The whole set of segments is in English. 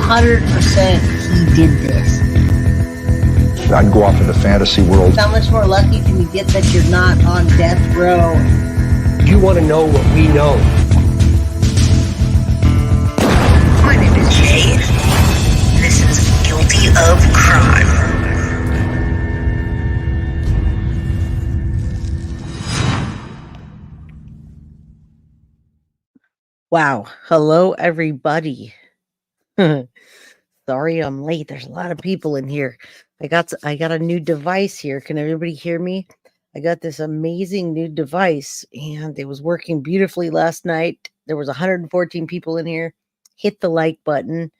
100% he did this. I'd go off into fantasy world. How much more lucky can you get that you're not on death row? You want to know what we know. My name is Jay. This is Guilty of Crime. Wow. Hello, everybody. Sorry I'm late. There's a lot of people in here. I got a new device here. Can everybody hear me? I got this amazing new device, and it was working beautifully last night. There was 114 people in here. Hit the like button.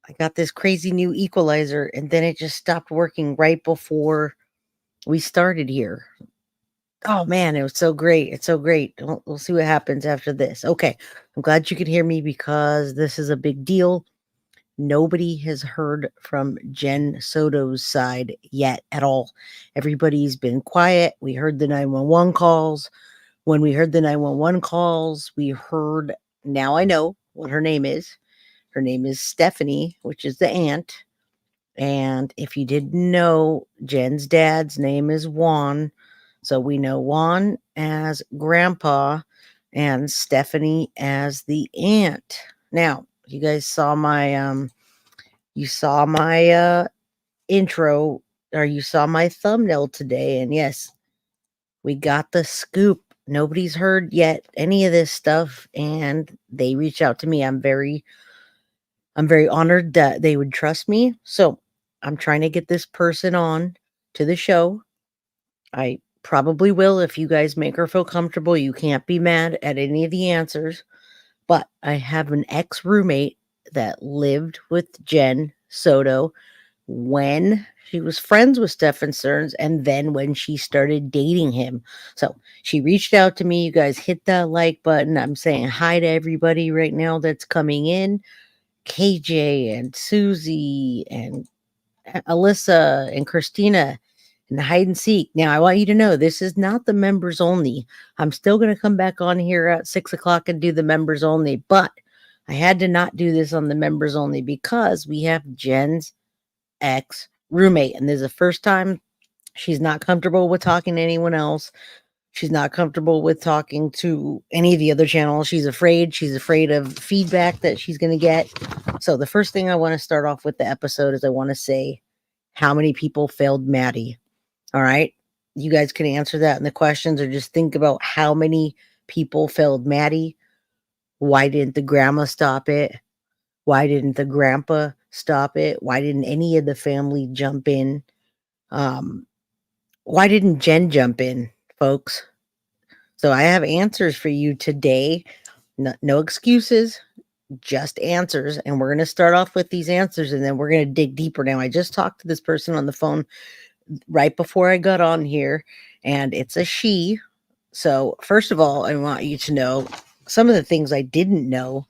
I got this crazy new equalizer, and then it just stopped working right before we started here. Oh man, it was so great. It's so great. We'll see what happens after this. Okay. I'm glad you could hear me because this is a big deal. Nobody has heard from Jenn Soto's side yet at all. Everybody's been quiet. We heard the 911 calls. When we heard the 911 calls, we heard, now I know what her name is. Her name is Stephanie, which is the aunt. And if you didn't know, Jen's dad's name is Juan. So we know Juan as grandpa and Stephanie as the aunt. Now, you guys saw my intro, or you saw my thumbnail today, and yes, we got the scoop. Nobody's heard yet any of this stuff, and they reached out to me. I'm very honored that they would trust me. So I'm trying to get this person on to the show. I probably will if you guys make her feel comfortable. You can't be mad at any of the answers. But I have an ex-roommate that lived with Jenn Soto when she was friends with Stephan Sterns, and then when she started dating him. So she reached out to me. You guys hit that like button. I'm saying hi to everybody right now that's coming in. KJ and Susie and Alyssa and Christina and hide and seek. Now, I want you to know this is not the members only. I'm still going to come back on here at 6 o'clock and do the members only, but I had to not do this on the members only because we have Jen's ex roommate, and this is the first time she's not comfortable with talking to anyone else. She's not comfortable with talking to any of the other channels. She's afraid. She's afraid of feedback that she's going to get. So the first thing I want to start off with the episode is I want to say how many people failed Maddie. All right. You guys can answer that in the questions, or just think about how many people failed Maddie. Why didn't the grandma stop it? Why didn't the grandpa stop it? Why didn't any of the family jump in? Why didn't Jenn jump in, folks? So I have answers for you today. No excuses, just answers. And we're going to start off with these answers, and then we're going to dig deeper. Now, I just talked to this person on the phone right before I got on here, and it's a she. So first of all, I want you to know some of the things I didn't know.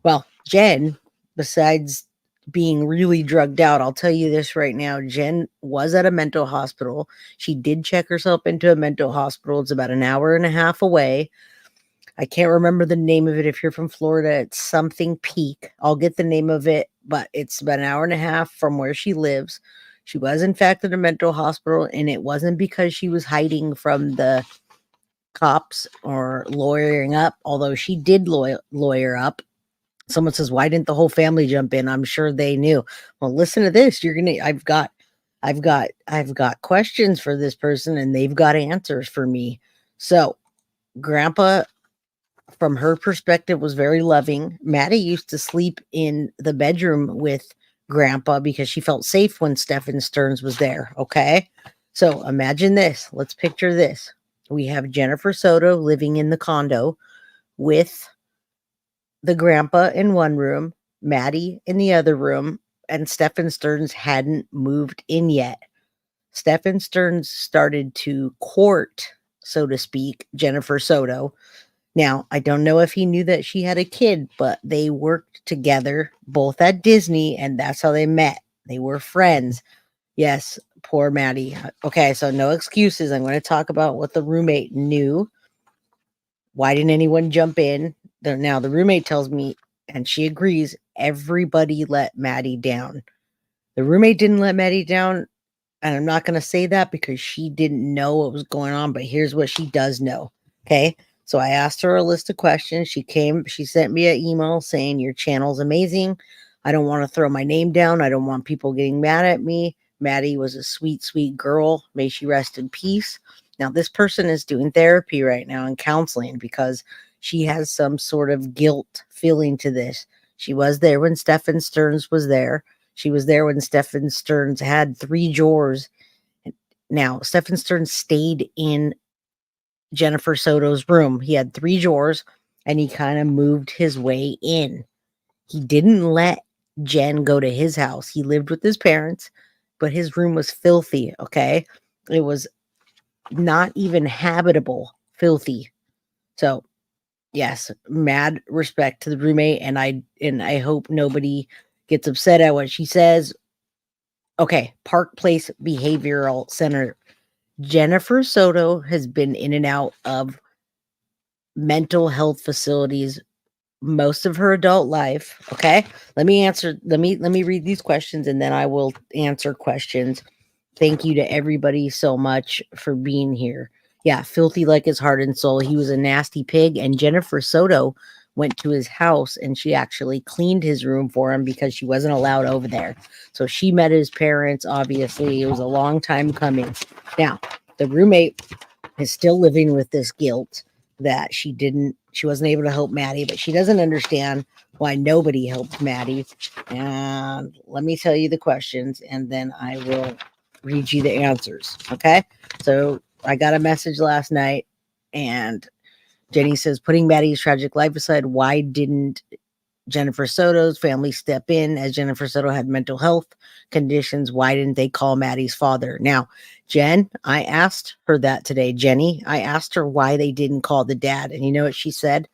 Well, Jenn, besides being really drugged out, I'll tell you this right now. Jenn was at a mental hospital. She did check herself into a mental hospital. It's about an hour and a half away. I can't remember the name of it. If you're from Florida, it's something Peak. I'll get the name of it, but it's about an hour and a half from where she lives. She was, in fact, in a mental hospital, and it wasn't because she was hiding from the cops or lawyering up, although she did lawyer up. Someone says, why didn't the whole family jump in? I'm sure they knew. Well, listen to this. I've got questions for this person, and they've got answers for me. So grandpa, from her perspective, was very loving. Maddie used to sleep in the bedroom with grandpa because she felt safe when Stephan Sterns was there. Okay. So imagine this. Let's picture this. We have Jennifer Soto living in the condo with the grandpa in one room, Maddie in the other room, and Stephan Sterns hadn't moved in yet. Stephan Sterns started to court, so to speak, Jennifer Soto. Now, I don't know if he knew that she had a kid, but they worked together both at Disney, and that's how they met. They were friends. Yes, poor Maddie. Okay, so no excuses. I'm going to talk about what the roommate knew. Why didn't anyone jump in? Now, the roommate tells me, and she agrees, everybody let Maddie down. The roommate didn't let Maddie down. And I'm not going to say that because she didn't know what was going on, but here's what she does know. Okay. So I asked her a list of questions. She sent me an email saying, your channel's amazing. I don't want to throw my name down. I don't want people getting mad at me. Maddie was a sweet, sweet girl. May she rest in peace. Now, this person is doing therapy right now and counseling because she has some sort of guilt feeling to this. She was there when Stephan Sterns was there. She was there when Stephan Sterns had 3 drawers. Now, Stephan Sterns stayed in Jennifer Soto's room. He had 3 drawers and he kind of moved his way in. He didn't let Jenn go to his house. He lived with his parents, but his room was filthy, okay? It was not even habitable, filthy. So, yes, mad respect to the roommate, and I hope nobody gets upset at what she says. Okay, Park Place Behavioral Center. Jennifer Soto has been in and out of mental health facilities most of her adult life. Okay, let me read these questions and then I will answer questions. Thank you to everybody so much for being here. Yeah, filthy like his heart and soul. He was a nasty pig, and Jennifer Soto went to his house and she actually cleaned his room for him because she wasn't allowed over there. So she met his parents. Obviously, it was a long time coming. Now, the roommate is still living with this guilt that she wasn't able to help Maddie, but she doesn't understand why nobody helped Maddie. And let me tell you the questions and then I will read you the answers. Okay. So I got a message last night and Jenny says, putting Maddie's tragic life aside, why didn't Jennifer Soto's family step in as Jennifer Soto had mental health conditions? Why didn't they call Maddie's father? Now, Jen, I asked her that today. Jenny, I asked her why they didn't call the dad. And you know what she said?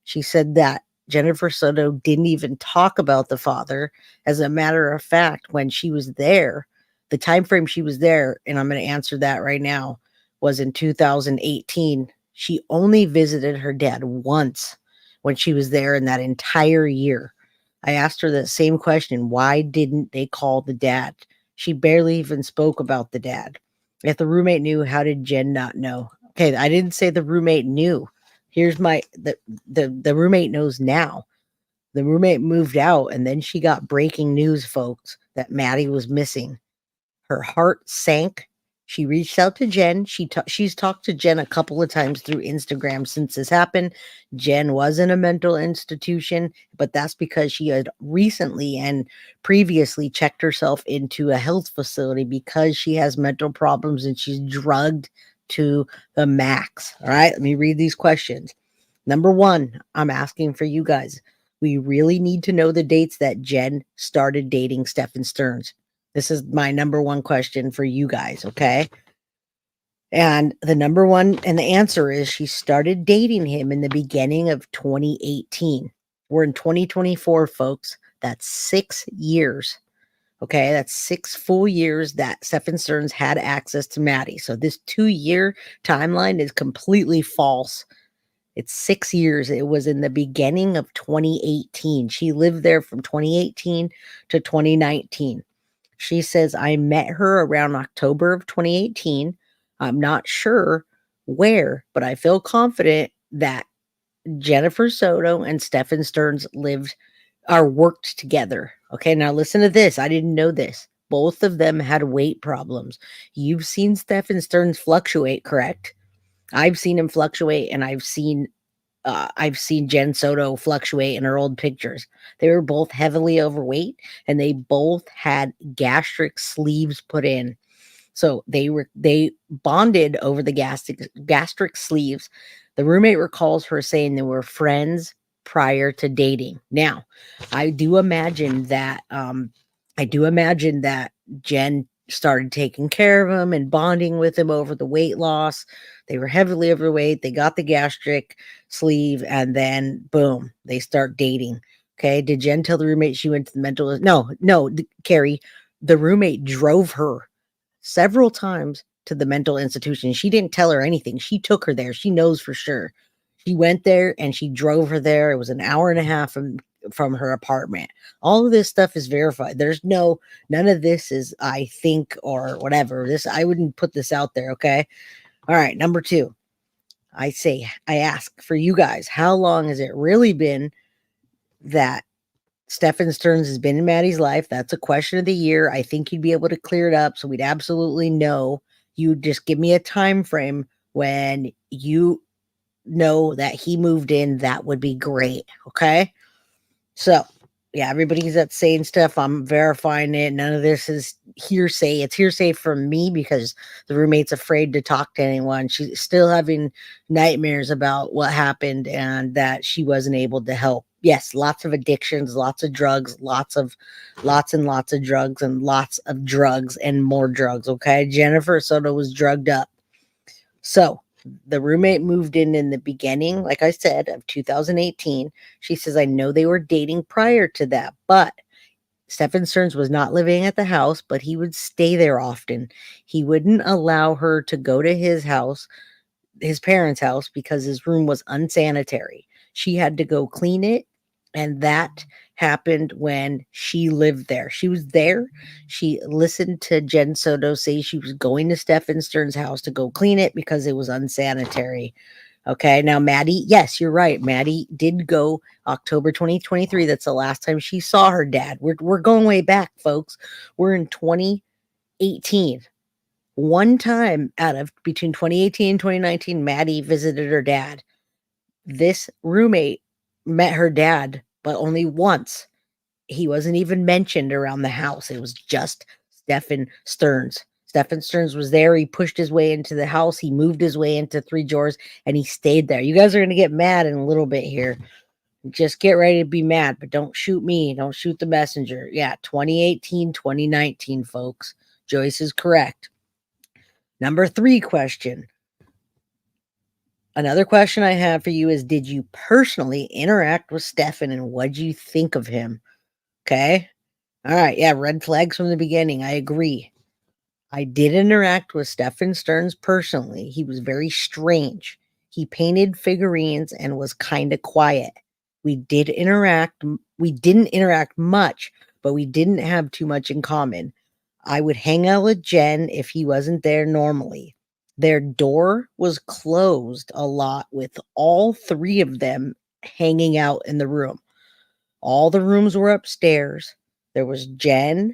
She said that Jennifer Soto didn't even talk about the father. As a matter of fact, when she was there, the time frame she was there, and I'm going to answer that right now, was in 2018. She only visited her dad once when she was there in that entire year. I asked her the same question. Why didn't they call the dad? She barely even spoke about the dad. If the roommate knew, how did Jen not know? Okay, I didn't say the roommate knew. Here's the roommate knows now. The roommate moved out and then she got breaking news, folks, that Maddie was missing. Her heart sank. She reached out to Jen. She's talked to Jen a couple of times through Instagram since this happened. Jen was in a mental institution, but that's because she had recently and previously checked herself into a health facility because she has mental problems and she's drugged to the max. All right, let me read these questions. Number 1, I'm asking for you guys. We really need to know the dates that Jen started dating Stephan Sterns. This is my number 1 question for you guys, okay? And the answer is she started dating him in the beginning of 2018. We're in 2024, folks. That's 6 years. Okay, that's 6 full years that Stephan Sterns had access to Maddie. So this 2-year timeline is completely false. It's 6 years. It was in the beginning of 2018. She lived there from 2018 to 2019. She says, I met her around October of 2018. I'm not sure where, but I feel confident that Jennifer Soto and Stephan Sterns worked together. Okay, now listen to this. I didn't know this. Both of them had weight problems. You've seen Stephan Sterns fluctuate, correct? I've seen him fluctuate, and I've seen Jenn Soto fluctuate in her old pictures. They were both heavily overweight and they both had gastric sleeves put in. So they bonded over the gastric sleeves. The roommate recalls her saying they were friends prior to dating. Now, I do imagine that Jen started taking care of him and bonding with him over the weight loss. They were heavily overweight. They got the gastric sleeve and then boom, they start dating. Okay. Did Jen tell the roommate she went to the mental? No, Carrie, the roommate drove her several times to the mental institution. She didn't tell her anything. She took her there. She knows for sure. She went there and she drove her there. It was an hour and a half from her apartment. All of this stuff is verified. There's none of this is I think or whatever. I wouldn't put this out there, okay? All right, number 2. I ask for you guys, how long has it really been that Stephan Sterns has been in Maddie's life? That's a question of the year. I think you'd be able to clear it up, so we'd absolutely know. You just give me a time frame when you know that he moved in. That would be great. Okay. So yeah, everybody's that's saying stuff. I'm verifying it. None of this is hearsay. It's hearsay from me because the roommate's afraid to talk to anyone. She's still having nightmares about what happened and that she wasn't able to help. Yes, lots of addictions, lots of drugs, lots and lots of drugs and lots of drugs and more drugs. Okay. Jennifer Soto was drugged up. So the roommate moved in the beginning, like I said, of 2018. She says, I know they were dating prior to that, but Stephan Sterns was not living at the house, but he would stay there often. He wouldn't allow her to go to his house, his parents' house, because his room was unsanitary. She had to go clean it. And that happened when she lived there. She was there. She listened to Jenn Soto say she was going to Stephan Sterns' house to go clean it because it was unsanitary. Okay. Now, Maddie, yes, you're right. Maddie did go October 2023. That's the last time she saw her dad. We're going way back, folks. We're in 2018. One time out of between 2018 and 2019, Maddie visited her dad. This roommate met her dad, but only once. He wasn't even mentioned around the house. It was just Stephan Sterns. Stephan Sterns was there. He pushed his way into the house. He moved his way into 3 drawers and he stayed there. You guys are going to get mad in a little bit here. Just get ready to be mad, but don't shoot me. Don't shoot the messenger. Yeah, 2018, 2019, folks. Joyce is correct. Number 3 question. Another question I have for you is, did you personally interact with Stephan and what did you think of him? Okay. All right. Yeah. Red flags from the beginning. I agree. I did interact with Stephan Sterns personally. He was very strange. He painted figurines and was kind of quiet. We didn't interact much, but we didn't have too much in common. I would hang out with Jenn if he wasn't there normally. Their door was closed a lot with all 3 of them hanging out in the room. All the rooms were upstairs. There was Jen's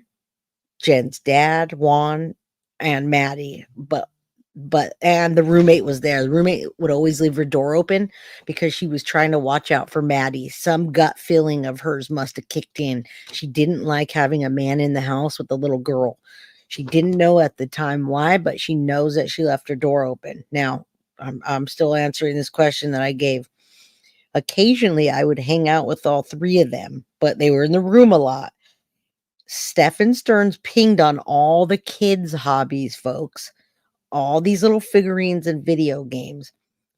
dad, Juan, and Maddie, and the roommate was there. The roommate would always leave her door open because she was trying to watch out for Maddie. Some gut feeling of hers must have kicked in. She didn't like having a man in the house with a little girl. She didn't know at the time why, but she knows that she left her door open. Now, I'm still answering this question that I gave. Occasionally, I would hang out with all 3 of them, but they were in the room a lot. Stephan Sterns pinged on all the kids' hobbies, folks. All these little figurines and video games.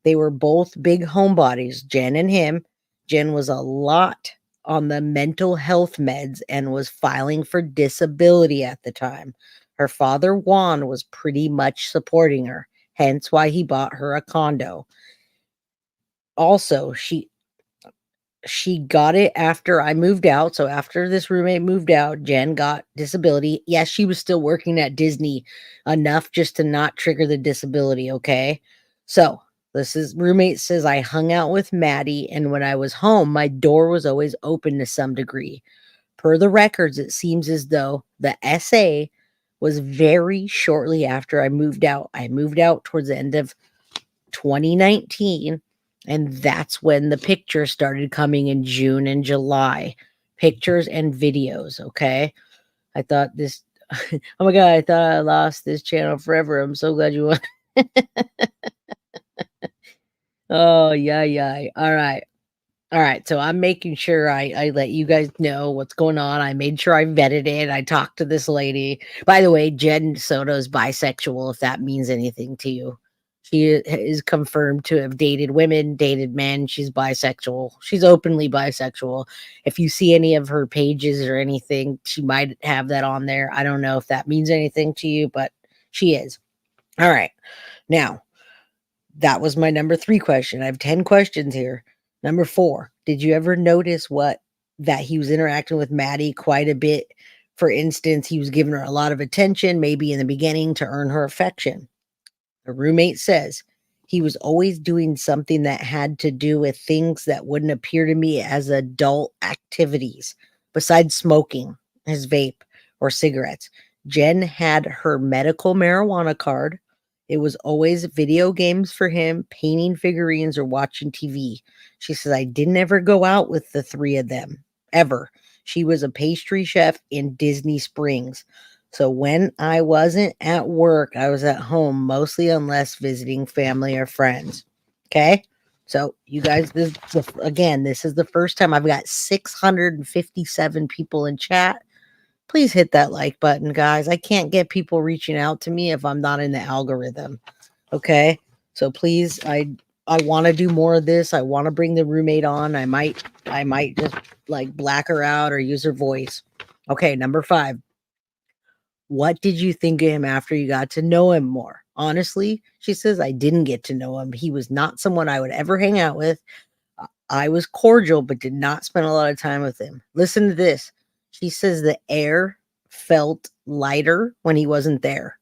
They were both big homebodies, Jenn and him. Jenn was a lot on the mental health meds and was filing for disability at the time. Her father, Juan, was pretty much supporting her, hence why he bought her a condo. Also, she got it after I moved out. So after this roommate moved out, Jenn got disability. Yes, she was still working at Disney enough just to not trigger the disability. Okay. So roommate says I hung out with Maddie, and when I was home, my door was always open to some degree. Per the records, it seems as though the SA was very shortly after I moved out. I moved out towards the end of 2019. And that's when the pictures started coming in June and July. Pictures and videos, okay? I thought this... oh my God, I thought I lost this channel forever. I'm so glad you won. Oh, yeah. All right, so I'm making sure I let you guys know what's going on. I made sure I vetted it. I talked to this lady. By the way, Jenn Soto is bisexual, if that means anything to you. She is confirmed to have dated women, dated men. She's bisexual. She's openly bisexual. If you see any of her pages or anything, she might have that on there. I don't know if that means anything to you, but she is. All right. Now, that was my number 3 question. I have 10 questions here. Number 4, did you ever notice what that he was interacting with Maddie quite a bit. For instance, he was giving her a lot of attention, maybe in the beginning, to earn her affection. The roommate says he was always doing something that had to do with things that wouldn't appear to me as adult activities, besides smoking, his vape, or cigarettes. Jenn had her medical marijuana card. It was always video games for him, painting figurines, or watching TV. She says, I didn't ever go out with the three of them, ever. She was a pastry chef in Disney Springs. So when I wasn't at work, I was at home, mostly unless visiting family or friends. Okay? So you guys, this is the first time I've got 657 people in chat. Please hit that like button, guys. I can't get people reaching out to me if I'm not in the algorithm. Okay? So please, I want to do more of this. I want to bring the roommate on. I might just like black her out or use her voice. Okay, number 5. What did you think of him after you got to know him more? Honestly, she says, I didn't get to know him. He was not someone I would ever hang out with. I was cordial, but did not spend a lot of time with him. Listen to this. She says the air felt lighter when he wasn't there.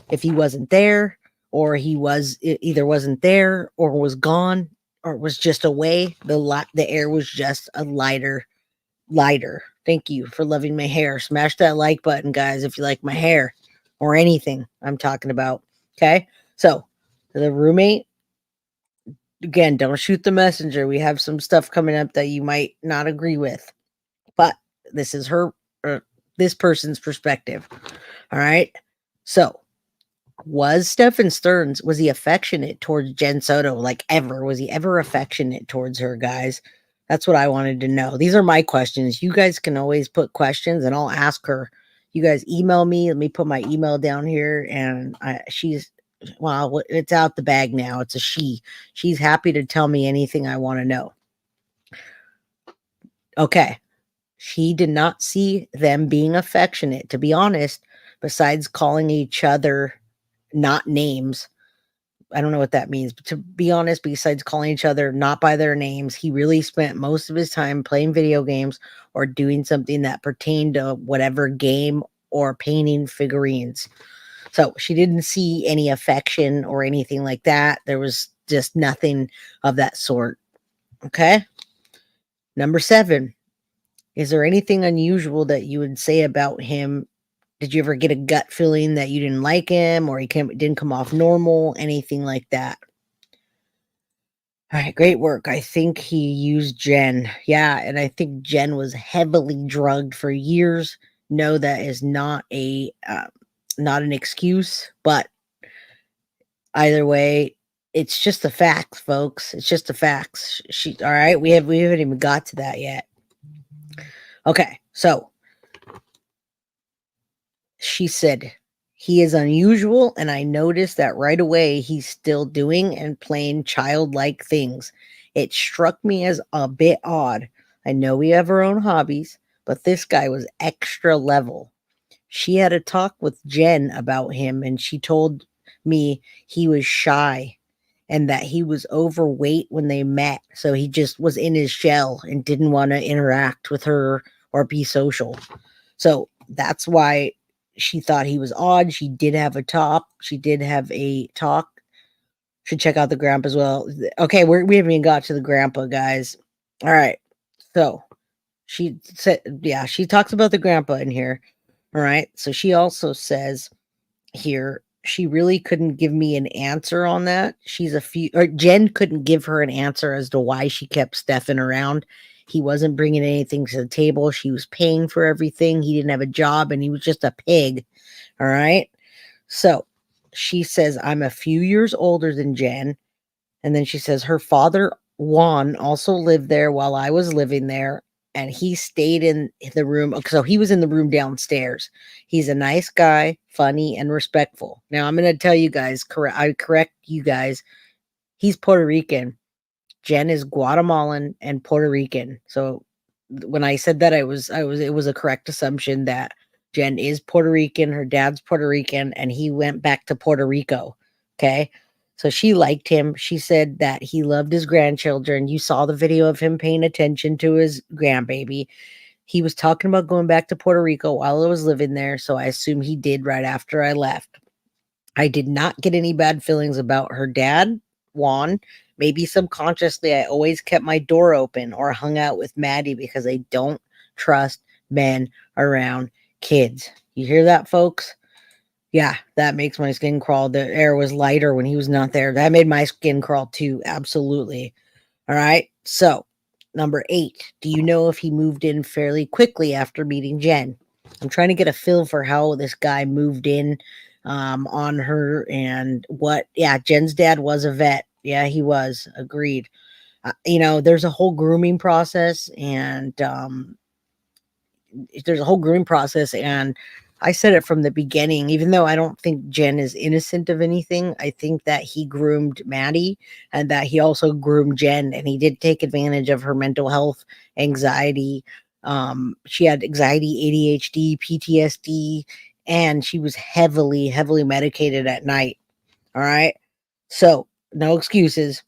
If he wasn't there, or he was either wasn't there, or was gone, or was just away, the air was just a lighter. Thank you for loving my hair. Smash that like button, guys, if you like my hair or anything I'm talking about. Okay. So the roommate, again, don't shoot the messenger. We have some stuff coming up that you might not agree with, but this is this person's perspective. All right. So was Stephan Sterns, was he affectionate towards Jenn Soto? Like ever? Was he ever affectionate towards her, guys? That's what I wanted to know. These are my questions. You guys can always put questions and I'll ask her. You guys email me. Let me put my email down here. And it's out the bag now. It's a she. She's happy to tell me anything I want to know. Okay. She did not see them being affectionate, to be honest, besides calling each other not names. I don't know what that means, but to be honest, besides calling each other not by their names, he really spent most of his time playing video games or doing something that pertained to whatever game or painting figurines. So she didn't see any affection or anything like that. There was just nothing of that sort. Okay. Number 7. Is there anything unusual that you would say about him? Did you ever get a gut feeling that you didn't like him, or didn't come off normal, anything like that? All right, great work. I think he used Jenn. Yeah, and I think Jenn was heavily drugged for years. No, that is not not an excuse, but either way, it's just the facts, folks. It's just the facts. All right, we haven't even got to that yet. Okay, so she said, he is unusual, and I noticed that right away he's still doing and playing childlike things. It struck me as a bit odd. I know we have our own hobbies, but this guy was extra level. She had a talk with Jenn about him, and she told me he was shy and that he was overweight when they met. So he just was in his shell and didn't want to interact with her or be social. So that's why she thought he was odd. She did have a talk. Should check out the grandpa as well. Okay, we haven't even got to the grandpa, guys. All right. So she said, yeah, she talks about the grandpa in here. All right. So she also says here, she really couldn't give me an answer on that. Jenn couldn't give her an answer as to why she kept Stephan around. He wasn't bringing anything to the table. She was paying for everything. He didn't have a job and he was just a pig. All right. So she says, I'm a few years older than Jenn. And then she says her father, Juan, also lived there while I was living there. And he stayed in the room. So he was in the room downstairs. He's a nice guy, funny and respectful. Now I'm going to tell you guys, I correct you guys. He's Puerto Rican. Jenn is Guatemalan and Puerto Rican. So when I said that, it was a correct assumption that Jenn is Puerto Rican. Her dad's Puerto Rican and he went back to Puerto Rico. Okay. So she liked him. She said that he loved his grandchildren. You saw the video of him paying attention to his grandbaby. He was talking about going back to Puerto Rico while I was living there, so I assume he did right after I left. I did not get any bad feelings about her dad, Juan. Maybe subconsciously, I always kept my door open or hung out with Maddie because I don't trust men around kids. You hear that, folks? Yeah, that makes my skin crawl. The air was lighter when he was not there. That made my skin crawl too. Absolutely. All right. So, number 8. Do you know if he moved in fairly quickly after meeting Jenn? I'm trying to get a feel for how this guy moved in on her and what. Yeah, Jenn's dad was a vet. Yeah, he was. Agreed. There's a whole grooming process and I said it from the beginning, even though I don't think Jenn is innocent of anything. I think that he groomed Maddie and that he also groomed Jenn, and he did take advantage of her mental health, anxiety. She had anxiety, ADHD, PTSD, and she was heavily, heavily medicated at night. All right. So no excuses.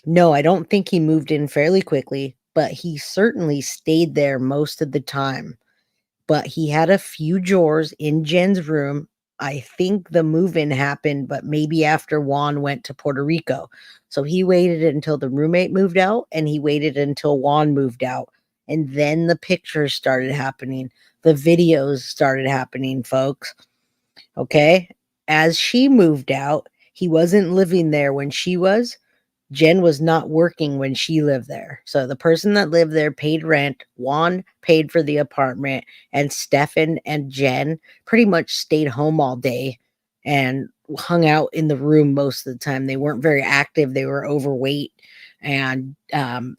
No, I don't think he moved in fairly quickly, but he certainly stayed there most of the time. But he had a few drawers in Jen's room. I think the move-in happened, but maybe after Juan went to Puerto Rico. So he waited until the roommate moved out, and he waited until Juan moved out. And then the pictures started happening. The videos started happening, folks. Okay? As she moved out, he wasn't living there when she was. Jenn was not working when she lived there. So the person that lived there paid rent, Juan paid for the apartment, and Stephan and Jenn pretty much stayed home all day and hung out in the room most of the time. They weren't very active. They were overweight. And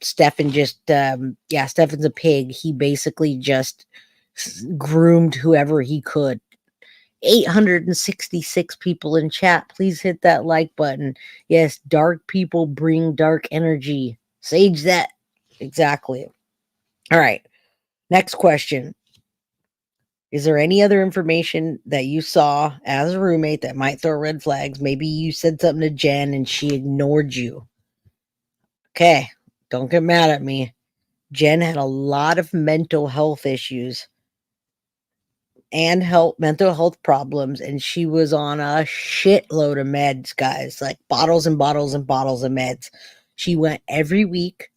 Stephan Stephan's a pig. He basically just groomed whoever he could. 866 people in chat. Please hit that like button. Yes, dark people bring dark energy. Sage that. Exactly. All right. Next question. Is there any other information that you saw as a roommate that might throw red flags? Maybe you said something to Jenn and she ignored you. Okay. Don't get mad at me. Jenn had a lot of mental health issues and mental health problems, and she was on a shitload of meds, guys, like bottles and bottles and bottles of meds. She went every week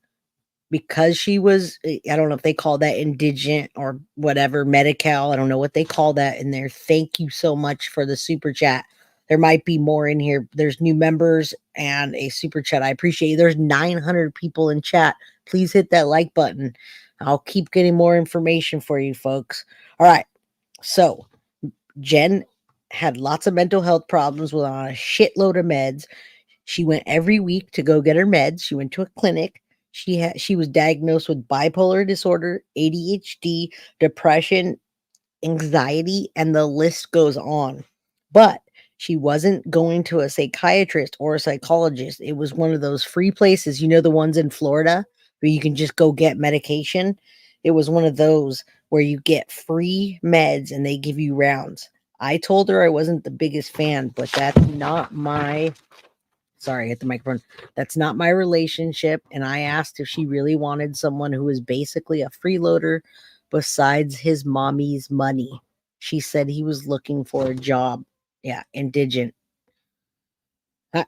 because she was, I don't know if they call that indigent or whatever, Medi-Cal. I don't know what they call that in there. Thank you so much for the super chat. There might be more in here. There's new members and a super chat. I appreciate you. There's 900 people in chat. Please hit that like button. I'll keep getting more information for you folks. All right. So Jenn had lots of mental health problems with on a shitload of meds. She went every week to go get her meds. She went to a clinic. She was diagnosed with bipolar disorder, ADHD, depression, anxiety, and the list goes on. But she wasn't going to a psychiatrist or a psychologist. It was one of those free places, the ones in Florida where you can just go get medication. It was one of those where you get free meds and they give you rounds. I told her I wasn't the biggest fan, but that's not my sorry, hit the microphone. That's not my relationship. And I asked if she really wanted someone who was basically a freeloader besides his mommy's money. She said he was looking for a job. Yeah, indigent.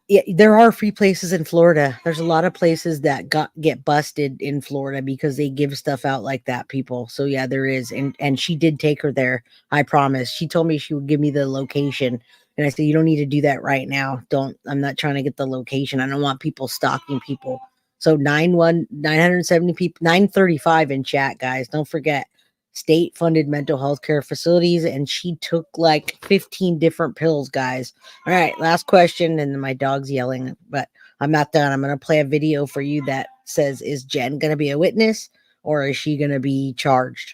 Yeah, there are free places in Florida. There's a lot of places that get busted in Florida because they give stuff out like that, people. So yeah, there is, and she did take her there. I promise. She told me she would give me the location, and I said you don't need to do that right now. I'm not trying to get the location. I don't want people stalking people. So 970 people, 935 in chat, guys. Don't forget state-funded mental health care facilities, and she took like 15 different pills, guys. All right, last question, and then my dog's yelling, but I'm not done. I'm going to play a video for you that says, is Jenn going to be a witness or is she going to be charged?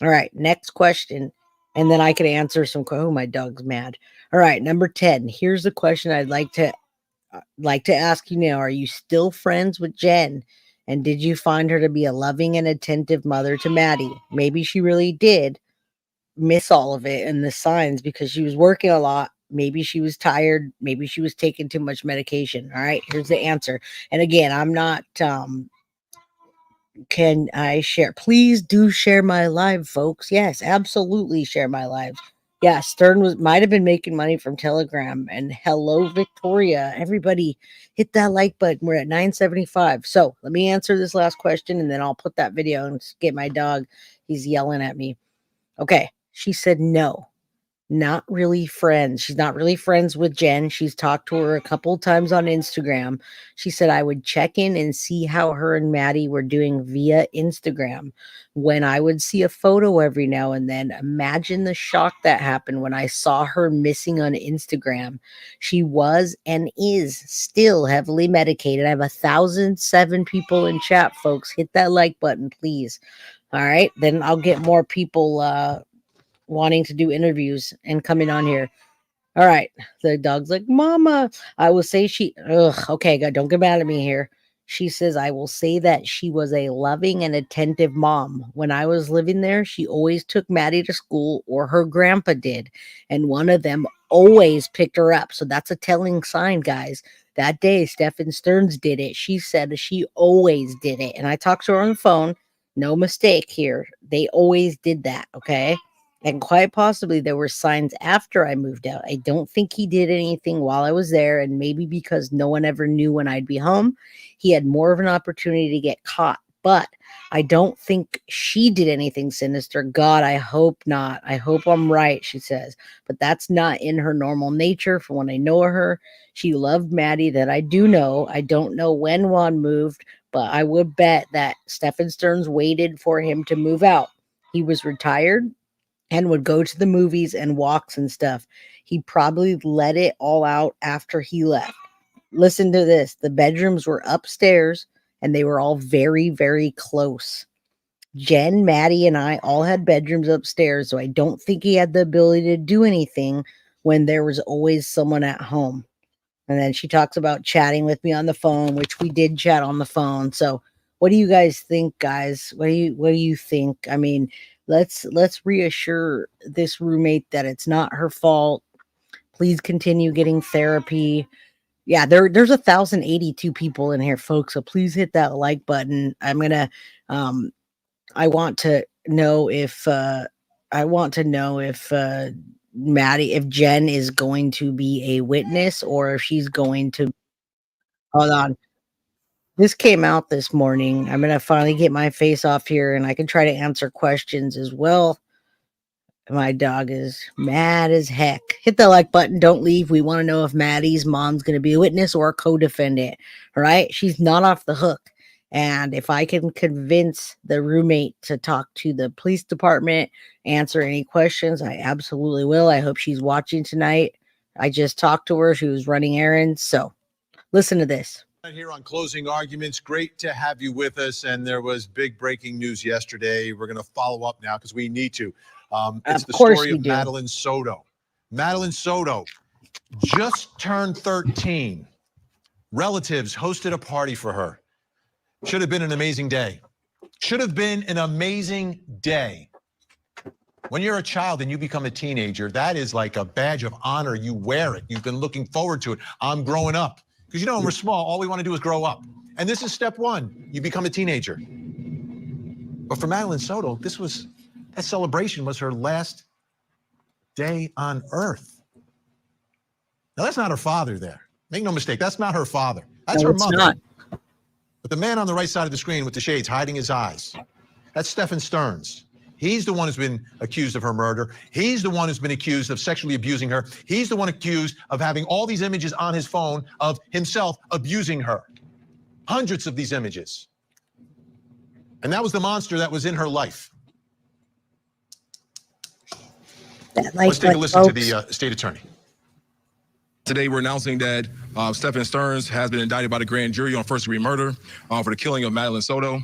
All right, next question, and then I can answer some. Oh, my dog's mad. All right, number 10. Here's the question I'd like to ask you now. Are you still friends with Jenn? And did you find her to be a loving and attentive mother to Maddie? Maybe she really did miss all of it and the signs because she was working a lot, Maybe she was tired. Maybe she was taking too much medication. All right, here's the answer. And again, I'm not can I share? Please do share my live, folks. Yes, absolutely share my live. Yeah, Stern might have been making money from Telegram. And hello, Victoria. Everybody hit that like button. We're at 975. So let me answer this last question and then I'll put that video and get my dog. He's yelling at me. Okay. She said no. Not really friends. She's not really friends with Jenn. She's talked to her a couple times on Instagram. She said I would check in and see how her and Maddie were doing via Instagram. When I would see a photo every now and then, imagine the shock that happened when I saw her missing on Instagram. She was and is still heavily medicated. I have 1,007 people in chat, folks. Hit that like button, please. All right, then I'll get more people wanting to do interviews and coming on here. All right. The dog's like, Mama, I will say okay, God, don't get mad at me here. She says, I will say that she was a loving and attentive mom. When I was living there, she always took Maddie to school, or her grandpa did. And one of them always picked her up. So that's a telling sign, guys. That day, Stephan Sterns did it. She said she always did it. And I talked to her on the phone. No mistake here. They always did that. Okay. And quite possibly there were signs after I moved out. I don't think he did anything while I was there. And maybe because no one ever knew when I'd be home, he had more of an opportunity to get caught. But I don't think she did anything sinister. God, I hope not. I hope I'm right, she says. But that's not in her normal nature. From when I know her, she loved Maddie, that I do know. I don't know when Juan moved, but I would bet that Stephan Sterns waited for him to move out. He was retired and would go to the movies and walks and stuff. He probably let it all out after he left. Listen to this. The bedrooms were upstairs and they were all very, very close. Jenn, Maddie, and I all had bedrooms upstairs, so I don't think he had the ability to do anything when there was always someone at home. And then she talks about chatting with me on the phone, which we did chat on the phone. So what do you guys think, guys? What do you think? I mean, let's reassure this roommate that it's not her fault. Please continue getting therapy. Yeah, there's 1,082 people in here, folks. So please hit that like button. I'm gonna I want to know if Maddie, if Jenn is going to be a witness or if she's going to. Hold on. This came out this morning. I'm gonna finally get my face off here and I can try to answer questions as well. My dog is mad as heck. Hit the like button. Don't leave. We want to know if Maddie's mom's going to be a witness or a co-defendant. All right. She's not off the hook. And if I can convince the roommate to talk to the police department, answer any questions, I absolutely will. I hope she's watching tonight. I just talked to her. She was running errands. So listen to this. Here on Closing Arguments, great to have you with us. And there was big breaking news yesterday. We're going to follow up now because we need to. It's the story of Maddie Soto. Maddie Soto just turned 13. Relatives hosted a party for her. Should have been an amazing day. Should have been an amazing day. When you're a child and you become a teenager, that is like a badge of honor. You wear it. You've been looking forward to it. I'm growing up. Because you know, when we're small, all we want to do is grow up. And this is step one. You become a teenager. But for Maddie Soto, that celebration was her last day on earth. Now, that's not her father there. Make no mistake, that's not her father. That's her mother. Not. But the man on the right side of the screen with the shades hiding his eyes, that's Stephan Sterns. He's the one who's been accused of her murder. He's the one who's been accused of sexually abusing her. He's the one accused of having all these images on his phone of himself abusing her. Hundreds of these images. And that was the monster that was in her life. Let's take a listen to the state attorney. Today, we're announcing that Stephan Sterns has been indicted by the grand jury on first-degree murder for the killing of Maddie Soto.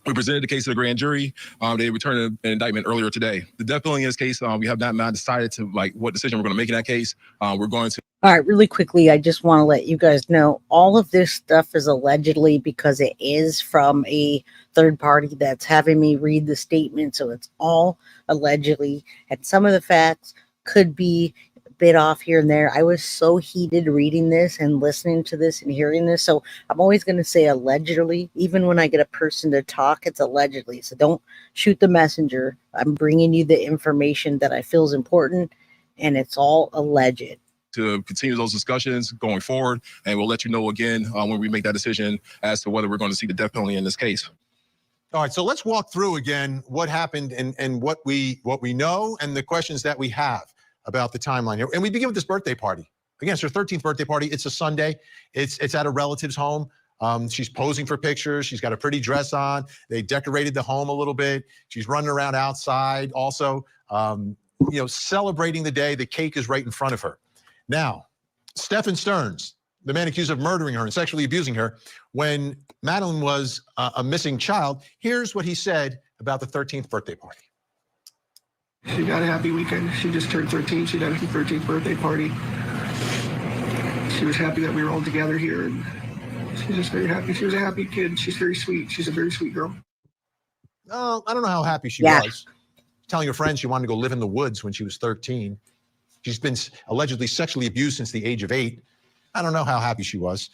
We presented the case to the grand jury. They returned an indictment earlier today. The death penalty in this case, we have not decided to what decision we're going to make in that case. We're going to. All right, really quickly, I just want to let you guys know all of this stuff is allegedly because it is from a third party that's having me read the statement. So it's all allegedly. And some of the facts could be a bit off here and there. I was so heated reading this and listening to this and hearing this. So I'm always going to say allegedly. Even when I get a person to talk, it's allegedly. So don't shoot the messenger. I'm bringing you the information that I feel is important, and it's all alleged. To continue those discussions going forward, and we'll let you know again when we make that decision as to whether we're going to see the death penalty in this case. All right, so let's walk through again what happened and what we know and the questions that we have about the timeline here. And we begin with this birthday party. Again, it's her 13th birthday party. It's a Sunday. It's at a relative's home. She's posing for pictures. She's got a pretty dress on. They decorated the home a little bit. She's running around outside also, celebrating the day. The cake is right in front of her. Now, Stephan Sterns, the man accused of murdering her and sexually abusing her when Madeline was a missing child, here's what he said about the 13th birthday party. She got a happy weekend. She just turned 13. She had a 13th birthday party. She was happy that we were all together here, and she's just very happy. She was a happy kid. She's very sweet. She's a very sweet girl. Oh, I don't know how happy she was. Telling her friends she wanted to go live in the woods when she was 13. She's been allegedly sexually abused since the age of 8. I don't know how happy she was.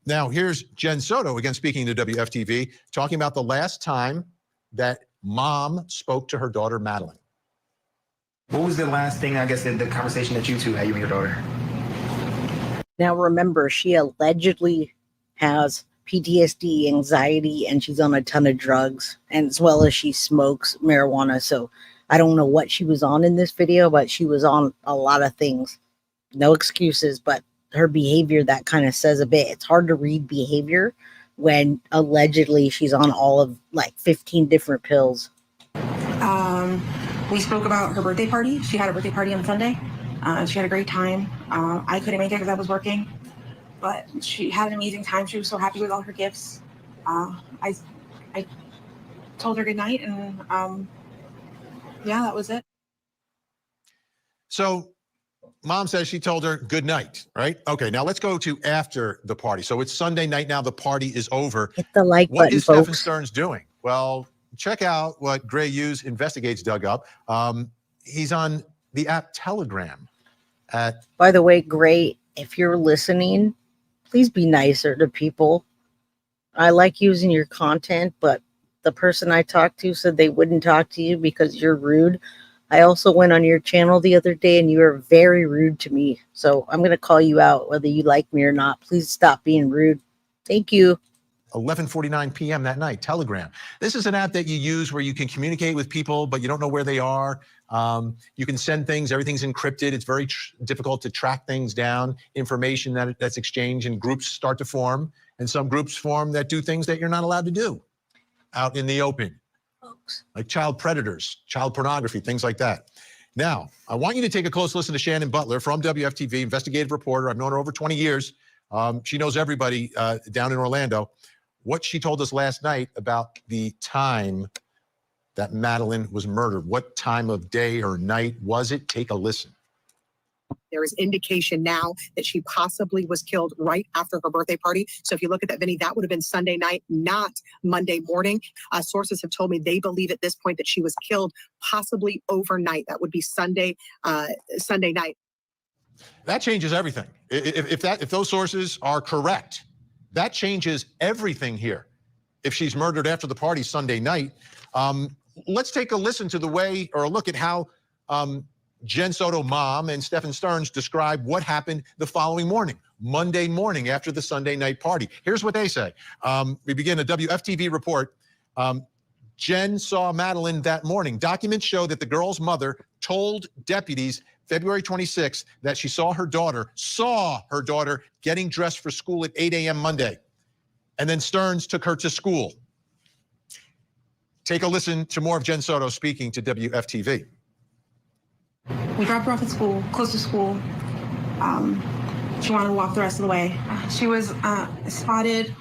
Now, here's Jenn Soto, again, speaking to WFTV, talking about the last time that mom spoke to her daughter, Madeline. What was the last thing, I guess, the conversation that you two had, you and your daughter? Now, remember, she allegedly has PTSD, anxiety, and she's on a ton of drugs, and as well as she smokes marijuana. So I don't know what she was on in this video, but she was on a lot of things. No excuses, but her behavior, that kind of says a bit. It's hard to read behavior when allegedly she's on all of like 15 different pills. We spoke about her birthday party. She had a birthday party on Sunday. She had a great time. I couldn't make it because I was working, but she had an amazing time. She was so happy with all her gifts. I told her good night, and yeah, that was it. So mom says she told her good night, right? Okay, now let's go to after the party. So it's Sunday night now. The party is over. Hit the like button, What is Stephan folks. Sterns doing? Well, check out what Gray Hughes Investigates dug up. He's on the app Telegram. By the way, Gray, if you're listening, please be nicer to people. I like using your content, but the person I talked to said they wouldn't talk to you because you're rude. I also went on your channel the other day and you were very rude to me. So I'm going to call you out whether you like me or not. Please stop being rude. Thank you. 11:49 p.m. that night, Telegram. This is an app that you use where you can communicate with people, but you don't know where they are. You can send things, everything's encrypted. It's very difficult to track things down, information that's exchanged, and groups start to form. And some groups form that do things that you're not allowed to do out in the open, like child predators, child pornography, things like that. Now, I want you to take a close listen to Shannon Butler from WFTV, investigative reporter. I've known her over 20 years. She knows everybody down in Orlando. What she told us last night about the time that Madeline was murdered. What time of day or night was it? Take a listen. There is indication now that she possibly was killed right after her birthday party. So if you look at that, Vinny, that would have been Sunday night, not Monday morning. Sources have told me they believe at this point that she was killed possibly overnight. That would be Sunday night. That changes everything. If those sources are correct, that changes everything here. If she's murdered after the party Sunday night, let's take a listen to the way, or a look at how Jenn Soto mom and Stephan Sterns describe what happened the following morning, Monday morning after the Sunday night party. Here's what they say. We begin a WFTV report. Jenn saw Madeline that morning. Documents show that the girl's mother told deputies February 26th that she saw her daughter getting dressed for school at 8 a.m. Monday. And then Sterns took her to school. Take a listen to more of Jenn Soto speaking to WFTV. We dropped her off at school, close to school. She wanted to walk the rest of the way. She was spotted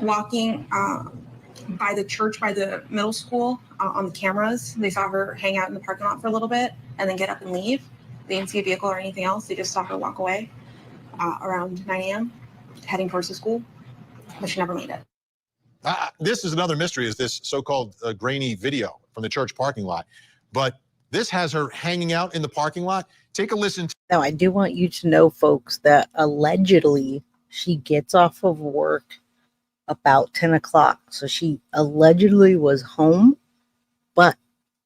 walking by the church, by the middle school on the cameras. They saw her hang out in the parking lot for a little bit and then get up and leave. They didn't see a vehicle or anything else. They just saw her walk away around 9 a.m. heading towards the school, but she never made it. This is another mystery, is this so-called grainy video from the church parking lot. But This has her hanging out in the parking lot. Take a listen. Now, I do want you to know, folks, that allegedly she gets off of work about 10 o'clock. So she allegedly was home. But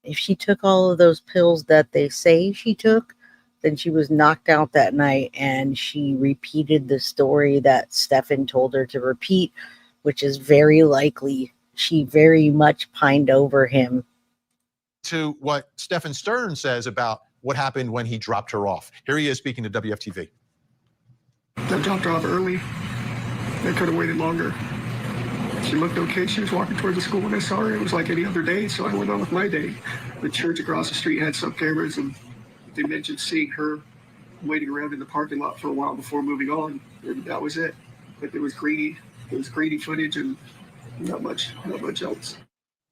if she took all of those pills that they say she took, then she was knocked out that night, and she repeated the story that Stephan told her to repeat, which is very likely she very much pined over him. To what Stephan Sterns says about what happened when he dropped her off. Here he is speaking to WFTV. I dropped her off early. I could have waited longer. She looked okay. She was walking towards the school when I saw her. It was like any other day, so I went on with my day. The church across the street had some cameras, and they mentioned seeing her waiting around in the parking lot for a while before moving on, and that was it. But it was grainy footage, and not much else.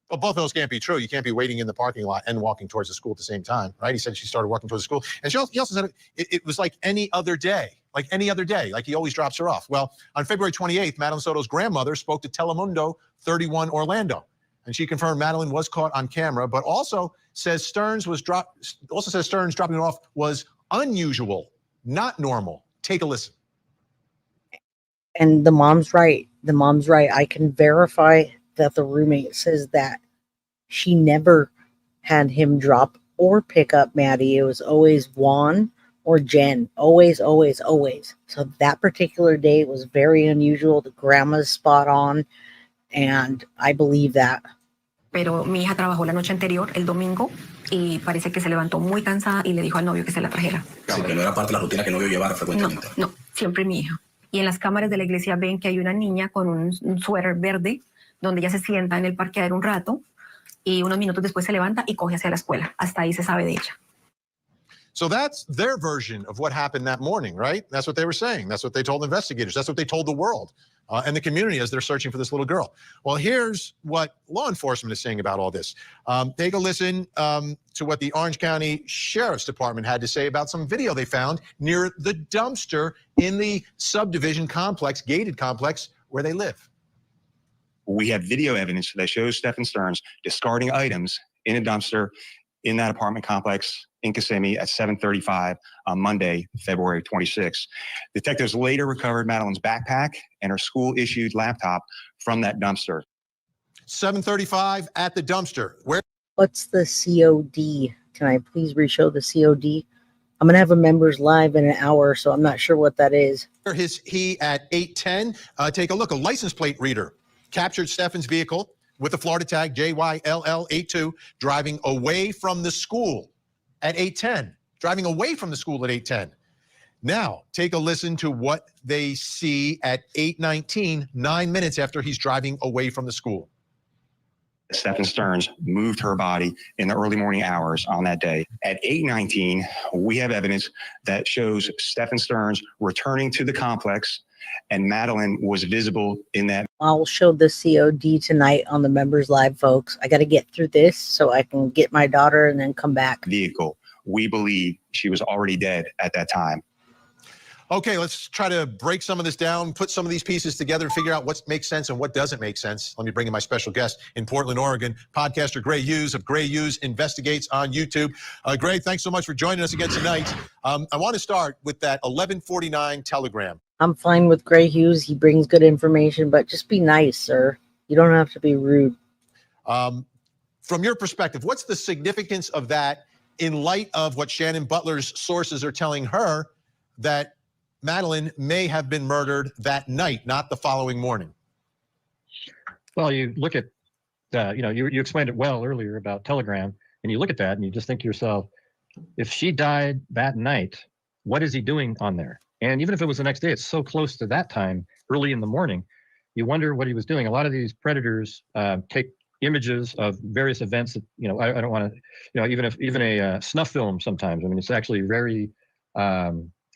Well, both of those can't be true. You can't be waiting in the parking lot and walking towards the school at the same time, right? He said she started walking towards the school. And he also said it was like any other day, like he always drops her off. Well, on February 28th, Madeline Soto's grandmother spoke to Telemundo 31 Orlando. And she confirmed Madeline was caught on camera, but also says Sterns dropping her off was unusual, not normal. Take a listen. And the mom's right. I can verify that the roommate says that she never had him drop or pick up Maddie. It was always Juan or Jenn. Always. So that particular day was very unusual. The grandma's spot on, and I believe that. Pero mi hija trabajó la noche anterior, el domingo, y parece que se levantó muy cansada y le dijo al novio que se la trajera. Así que no era parte de la rutina que el novio llevara frecuentemente. No, siempre mi hija. Y en las cámaras de la iglesia ven que hay una niña con un suéter verde, donde ella se sienta en el parqueadero un rato y unos minutos después se levanta y coge hacia la escuela. Hasta ahí se sabe de ella. So that's their version of what happened that morning, right? That's what they were saying. That's what they told investigators. That's what they told the world and the community as they're searching for this little girl. Well, here's what law enforcement is saying about all this. Take a listen to what the Orange County Sheriff's Department had to say about some video they found near the dumpster in the subdivision complex, gated complex, where they live. We have video evidence that shows Stephan Sterns discarding items in a dumpster in that apartment complex in Kissimmee at 7:35 on Monday, February 26th. Detectives later recovered Madeline's backpack and her school-issued laptop from that dumpster. 7:35 at the dumpster. What's the COD? Can I please re-show the COD? I'm going to have a members live in an hour, so I'm not sure what that is. He at 8:10. Take a look. A license plate reader captured Stephan's vehicle with the Florida tag JYLL82 driving away from the school at 8:10. Driving away from the school at 8:10. Now, take a listen to what they see at 8:19, 9 minutes after he's driving away from the school. Stephan Sterns moved her body in the early morning hours on that day. At 8:19, we have evidence that shows Stephan Sterns returning to the complex, and Madeline was visible in that. I'll show the COD tonight on the members live, folks. I got to get through this so I can get my daughter and then come back. Vehicle. We believe she was already dead at that time. Okay, let's try to break some of this down, put some of these pieces together and figure out what makes sense and what doesn't make sense. Let me bring in my special guest in Portland, Oregon, podcaster Gray Hughes of Gray Hughes Investigates on YouTube. Gray, thanks so much for joining us again tonight. I want to start with that 11:49 telegram. I'm fine with Gray Hughes. He brings good information, but just be nice, sir. You don't have to be rude. From your perspective, what's the significance of that in light of what Shannon Butler's sources are telling her that Madeline may have been murdered that night, not the following morning? Well, you look at, you explained it well earlier about Telegram, and you look at that and you just think to yourself, if she died that night, what is he doing on there? And even if it was the next day, it's so close to that time, early in the morning, you wonder what he was doing. A lot of these predators take images of various events that, I don't want to, even a snuff film sometimes. I mean, it's actually very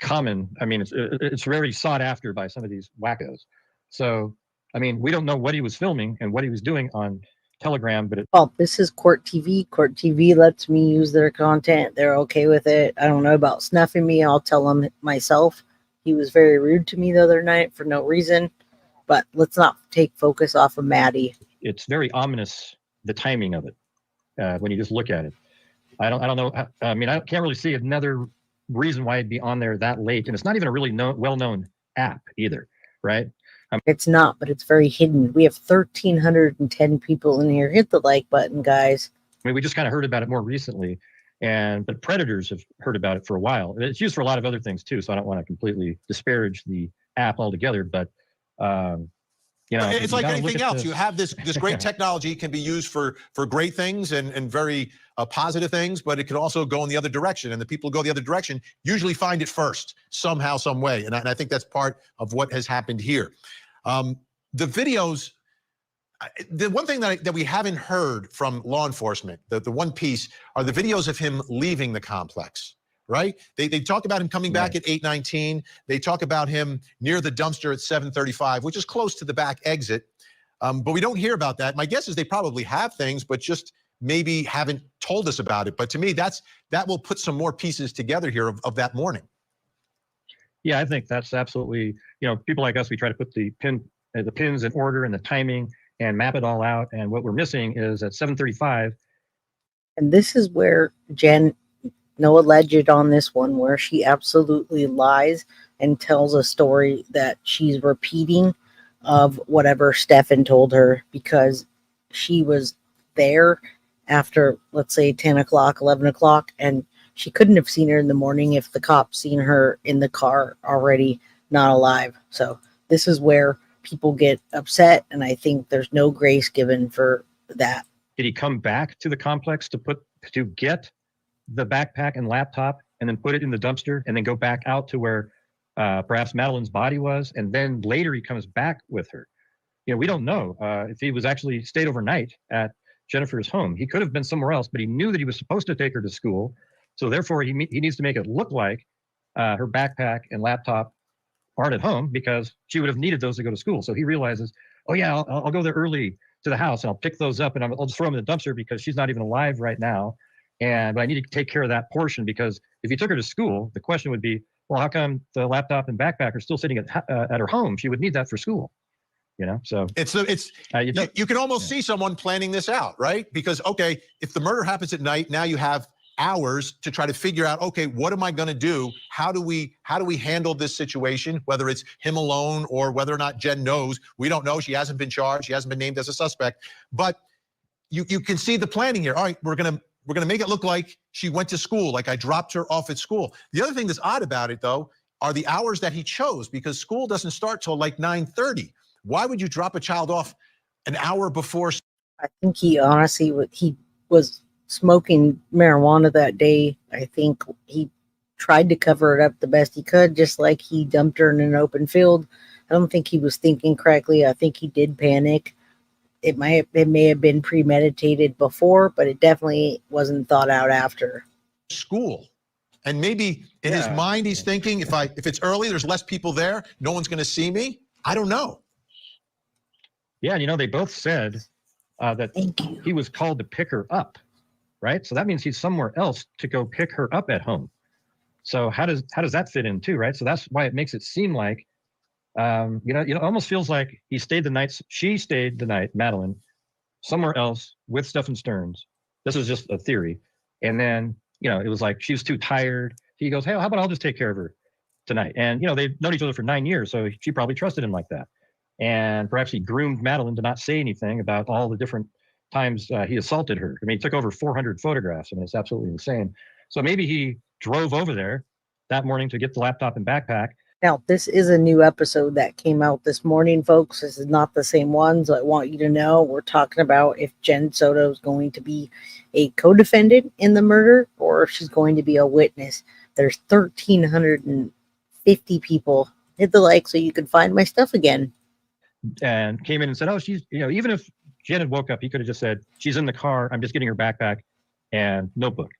common. I mean, it's very sought after by some of these wackos. So, I mean, we don't know what he was filming and what he was doing on Telegram, but well, this is Court TV. Court TV lets me use their content. They're okay with it. I don't know about snuffing me. I'll tell them myself. He was very rude to me the other night for no reason, but let's not take focus off of Maddie. It's very ominous, the timing of it, when you just look at it. I don't know. I mean, I can't really see another reason why it'd be on there that late. And it's not even a really well-known app either, right? It's not, but it's very hidden. We have 1,310 people in here. Hit the like button, guys. I mean, we just kind of heard about it more recently, but predators have heard about it for a while. It's used for a lot of other things too, so I don't want to completely disparage the app altogether. But it's like anything else. You have this great technology can be used for great things and very positive things, but it can also go in the other direction. And the people who go the other direction usually find it first, somehow, some way. And I think that's part of what has happened here. The videos, the one thing that we haven't heard from law enforcement, the one piece, are the videos of him leaving the complex. Right? They talk about him coming back at 8:19. They talk about him near the dumpster at 7:35, which is close to the back exit. But we don't hear about that. My guess is they probably have things, but just maybe haven't told us about it. But to me, that will put some more pieces together here of that morning. Yeah, I think that's absolutely, people like us, we try to put the pins in order and the timing and map it all out. And what we're missing is at 7:35. And this is where Jenn, no alleged on this one, where she absolutely lies and tells a story that she's repeating of whatever Stephan told her, because she was there after, let's say, 10 o'clock, 11 o'clock, and she couldn't have seen her in the morning if the cops seen her in the car already not alive. So this is where people get upset, and I think there's no grace given for that. Did he come back to the complex to get the backpack and laptop and then put it in the dumpster and then go back out to where perhaps Madeline's body was, and then later he comes back with her? We don't know if he was actually stayed overnight at Jennifer's home. He could have been somewhere else, but he knew that he was supposed to take her to school, so therefore he needs to make it look like her backpack and laptop aren't at home, because she would have needed those to go to school. So he realizes, oh yeah, I'll go there early to the house and I'll pick those up and I'll just throw them in the dumpster because she's not even alive right now. But I need to take care of that portion, because if he took her to school, the question would be, well, how come the laptop and backpack are still sitting at her home? She would need that for school, So you can almost see someone planning this out, right? Because okay, if the murder happens at night, now you have hours to try to figure out, okay, what am I going to do? How do we handle this situation? Whether it's him alone or whether or not Jenn knows, we don't know. She hasn't been charged. She hasn't been named as a suspect. But you can see the planning here. All right, we're gonna make it look like she went to school, like I dropped her off at school. The other thing that's odd about it, though, are the hours that he chose, because school doesn't start till like 9:30. Why would you drop a child off an hour before? I think he honestly, he was smoking marijuana that day. I think he tried to cover it up the best he could, just like he dumped her in an open field. I don't think he was thinking correctly. I think he did panic. It may have been premeditated before, but it definitely wasn't thought out after. School. And maybe in his mind, he's thinking, if it's early, there's less people there, no one's going to see me. I don't know. Yeah, they both said that he was called to pick her up, right? So that means he's somewhere else to go pick her up at home. So how does that fit in too, right? So that's why it makes it seem like, it almost feels like she stayed the night, Madeline, somewhere else with Stephan Sterns. This is just a theory. And then, it was like she was too tired. He goes, hey, how about I'll just take care of her tonight? And, they've known each other for 9 years, so she probably trusted him like that. And perhaps he groomed Madeline to not say anything about all the different times he assaulted her. I mean, he took over 400 photographs. I mean, it's absolutely insane. So maybe he drove over there that morning to get the laptop and backpack. Now, this is a new episode that came out this morning, folks. This is not the same one, so I want you to know we're talking about if Jenn Soto is going to be a co-defendant in the murder or if she's going to be a witness. There's 1,350 people. Hit the like so you can find my stuff again. And came in and said, oh, she's, even if Jenn had woke up, he could have just said, she's in the car, I'm just getting her backpack and notebook,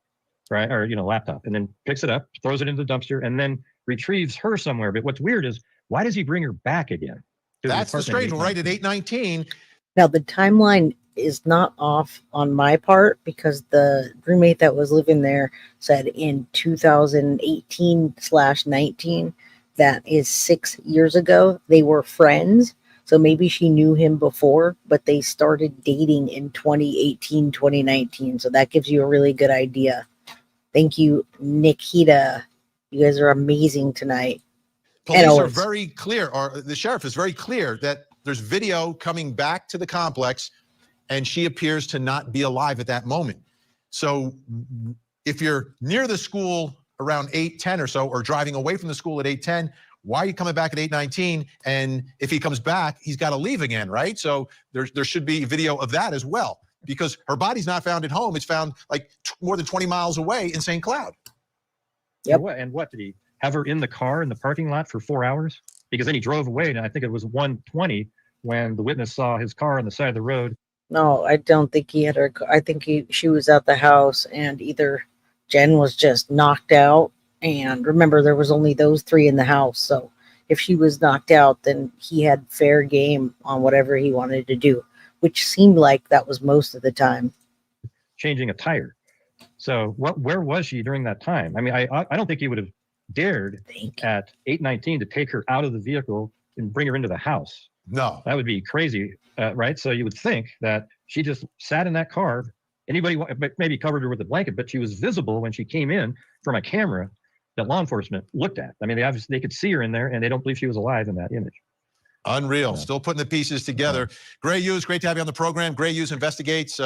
right? Or, laptop, and then picks it up, throws it into the dumpster, and then retrieves her somewhere. But what's weird is, why does he bring her back again? That's the strange one, right? At 8:19. Now, the timeline is not off on my part, because the roommate that was living there said in 2018/19, that is 6 years ago, they were friends. So maybe she knew him before, but they started dating in 2018, 2019. So that gives you a really good idea. Thank you, Nikita. You guys are amazing tonight. Police are very clear, or the sheriff is very clear, that there's video coming back to the complex, and she appears to not be alive at that moment. So if you're near the school around 8:10 or so, or driving away from the school at 8:10, why are you coming back at 8:19? And if he comes back, he's got to leave again, right? So there should be video of that as well, because her body's not found at home. It's found like more than 20 miles away in St. Cloud. Yep. And what did he have her in the car in the parking lot for 4 hours? Because then he drove away, and I think it was 1:20 when the witness saw his car on the side of the road. No, I don't think he had her. I think she was at the house, and either Jenn was just knocked out. And remember, there was only those three in the house. So if she was knocked out, then he had fair game on whatever he wanted to do, which seemed like that was most of the time. Changing a tire. So where was she during that time? I mean, I don't think he would have dared at 8:19 to take her out of the vehicle and bring her into the house. No. That would be crazy, right? So you would think that she just sat in that car. Anybody maybe covered her with a blanket, but she was visible when she came in from a camera that law enforcement looked at. I mean, they could see her in there, and they don't believe she was alive in that image. Unreal. Still putting the pieces together. Gray Hughes, great to have you on the program. Gray Hughes Investigates,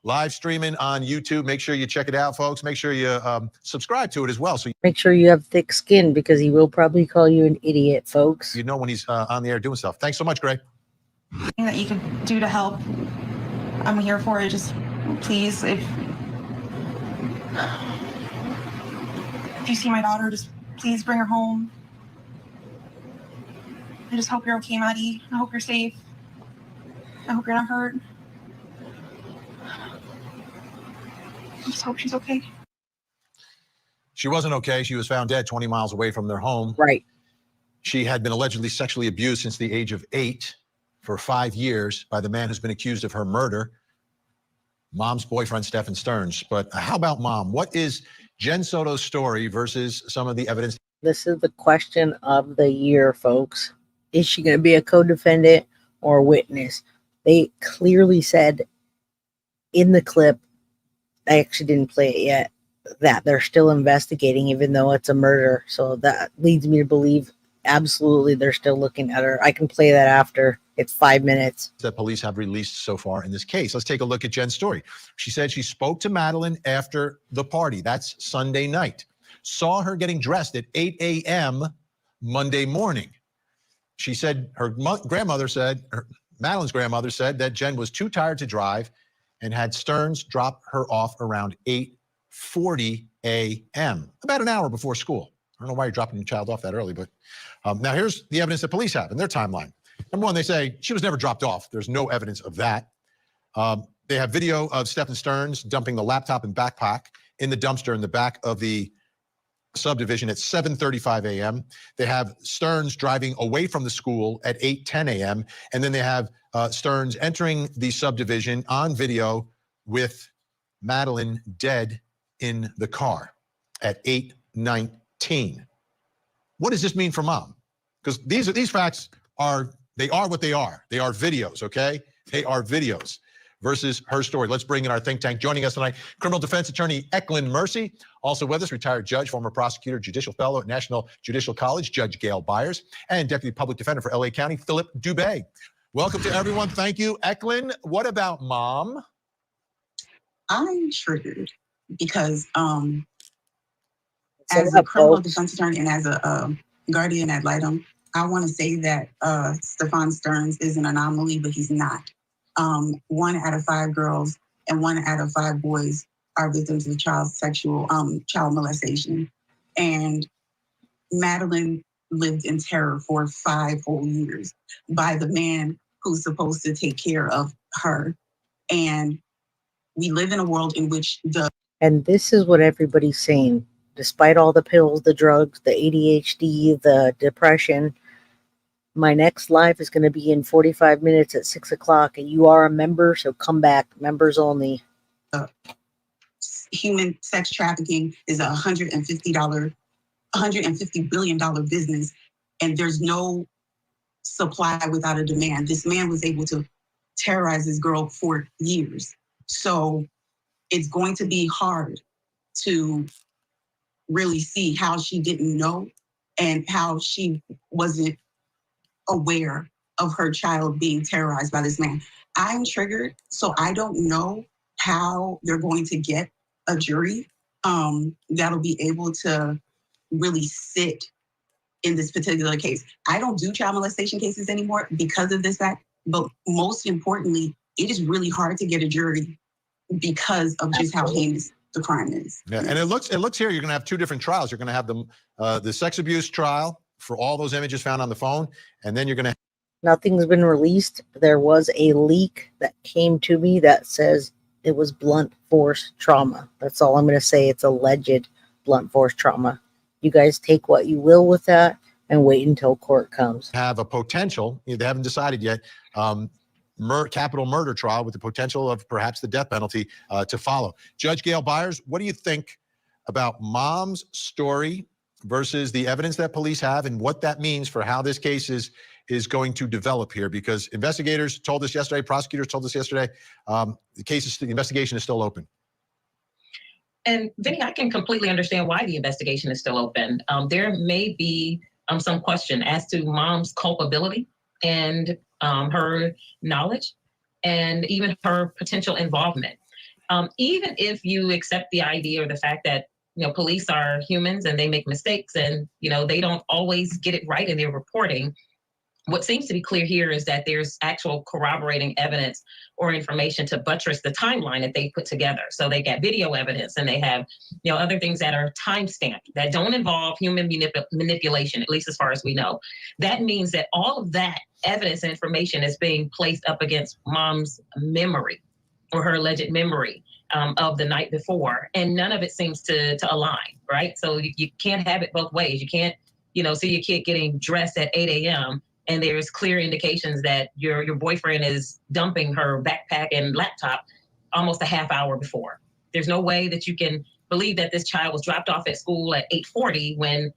live streaming on YouTube. Make sure you check it out, folks. Make sure you subscribe to it as well. So make sure you have thick skin, because he will probably call you an idiot, folks. You know when he's on the air doing stuff. Thanks so much, Gray. Anything that you could do to help, I'm here for it. Just please, if you see my daughter, just please bring her home. I just hope you're okay, Maddie. I hope you're safe. I hope you're not hurt. I just hope she's okay. She wasn't okay. She was found dead 20 miles away from their home. Right. She had been allegedly sexually abused since the age of 8 for 5 years by the man who's been accused of her murder, mom's boyfriend, Stephan Sterns. But how about mom? What is Jenn Soto's story versus some of the evidence? This is the question of the year, folks. Is she going to be a co-defendant or a witness? They clearly said in the clip, I actually didn't play it yet, that they're still investigating, even though it's a murder. So that leads me to believe absolutely they're still looking at her. I can play that after. It's 5 minutes. That police have released so far in this case. Let's take a look at Jenn's story. She said she spoke to Madeline after the party. That's Sunday night. Saw her getting dressed at 8 a.m. Monday morning. She said Madeline's grandmother said that Jenn was too tired to drive and had Sterns drop her off around 8:40 a.m., about an hour before school. I don't know why you're dropping your child off that early, but now here's the evidence that police have in their timeline. Number one, they say she was never dropped off. There's no evidence of that. They have video of Stephan Sterns dumping the laptop and backpack in the dumpster in the back of the subdivision at 7:35 a.m. They have Sterns driving away from the school at 8:10 a.m. And then they have Sterns entering the subdivision on video with Madeline dead in the car at 8:19. What does this mean for mom? Because these facts are what they are. They are videos, okay? They are videos versus her story. Let's bring in our think tank. Joining us tonight, criminal defense attorney Eklund Mercy. Also with us, retired judge, former prosecutor, judicial fellow at National Judicial College, Judge Gail Byers, and deputy public defender for LA County, Philip Dubé. Welcome to everyone. Thank you. Eklund, what about mom? I'm triggered because as a criminal defense attorney and as a guardian ad litem, I want to say that Stephan Sterns is an anomaly, but he's not. 1 out of 5 girls and 1 out of 5 boys are victims of child molestation. And Madeline lived in terror for 5 whole years by the man who's supposed to take care of her. And we live in a world in which And this is what everybody's saying. Despite all the pills, the drugs, the ADHD, the depression, my next live is going to be in 45 minutes at 6 o'clock, and you are a member, so come back. Members only. Human sex trafficking is a $150 billion business, and there's no supply without a demand. This man was able to terrorize this girl for years. So it's going to be hard to really see how she didn't know and how she wasn't aware of her child being terrorized by this man. I'm triggered, so I don't know how they're going to get a jury that'll be able to really sit in this particular case. I don't do child molestation cases anymore because of this fact, but most importantly, it is really hard to get a jury because of just how heinous the crime is. Yeah, and it looks here you're going to have two different trials. You're going to have the sex abuse trial for all those images found on the phone, and then you're going to. Nothing's been released. There was a leak that came to me that says it was blunt force trauma. That's all I'm going to say. It's alleged blunt force trauma. You guys take what you will with that and wait until court comes. Have a potential, they haven't decided yet, capital murder trial with the potential of perhaps the death penalty to follow. Judge Gail Byers, what do you think about mom's story versus the evidence that police have and what that means for how this case is going to develop here? Because investigators told us yesterday, prosecutors told us yesterday, the investigation is still open. And Vinny, I can completely understand why the investigation is still open. There may be some question as to mom's culpability and her knowledge and even her potential involvement. Even if you accept the idea or the fact that police are humans and they make mistakes and they don't always get it right in their reporting, what seems to be clear here is that there's actual corroborating evidence or information to buttress the timeline that they put together. So they got video evidence and they have, other things that are time-stamped that don't involve human manipulation, at least as far as we know. That means that all of that evidence and information is being placed up against mom's memory or her alleged memory of the night before. And none of it seems to align, right? So you can't have it both ways. You can't, see your kid getting dressed at 8 a.m. and there's clear indications that your boyfriend is dumping her backpack and laptop almost a half hour before. There's no way that you can believe that this child was dropped off at school at 8:40 when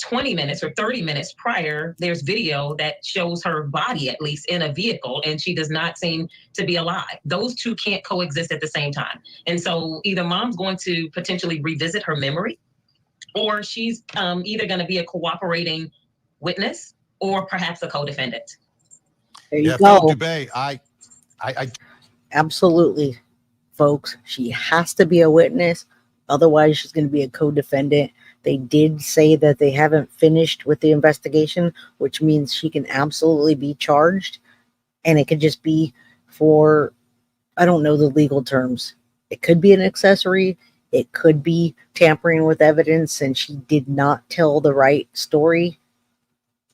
20 minutes or 30 minutes prior, there's video that shows her body at least in a vehicle and she does not seem to be alive. Those two can't coexist at the same time. And so either mom's going to potentially revisit her memory or she's either going to be a cooperating witness or perhaps a co-defendant. There you go. Dubé, I absolutely, folks. She has to be a witness. Otherwise, she's going to be a co-defendant. They did say that they haven't finished with the investigation, which means she can absolutely be charged. And it could just be for, I don't know the legal terms. It could be an accessory. It could be tampering with evidence and she did not tell the right story.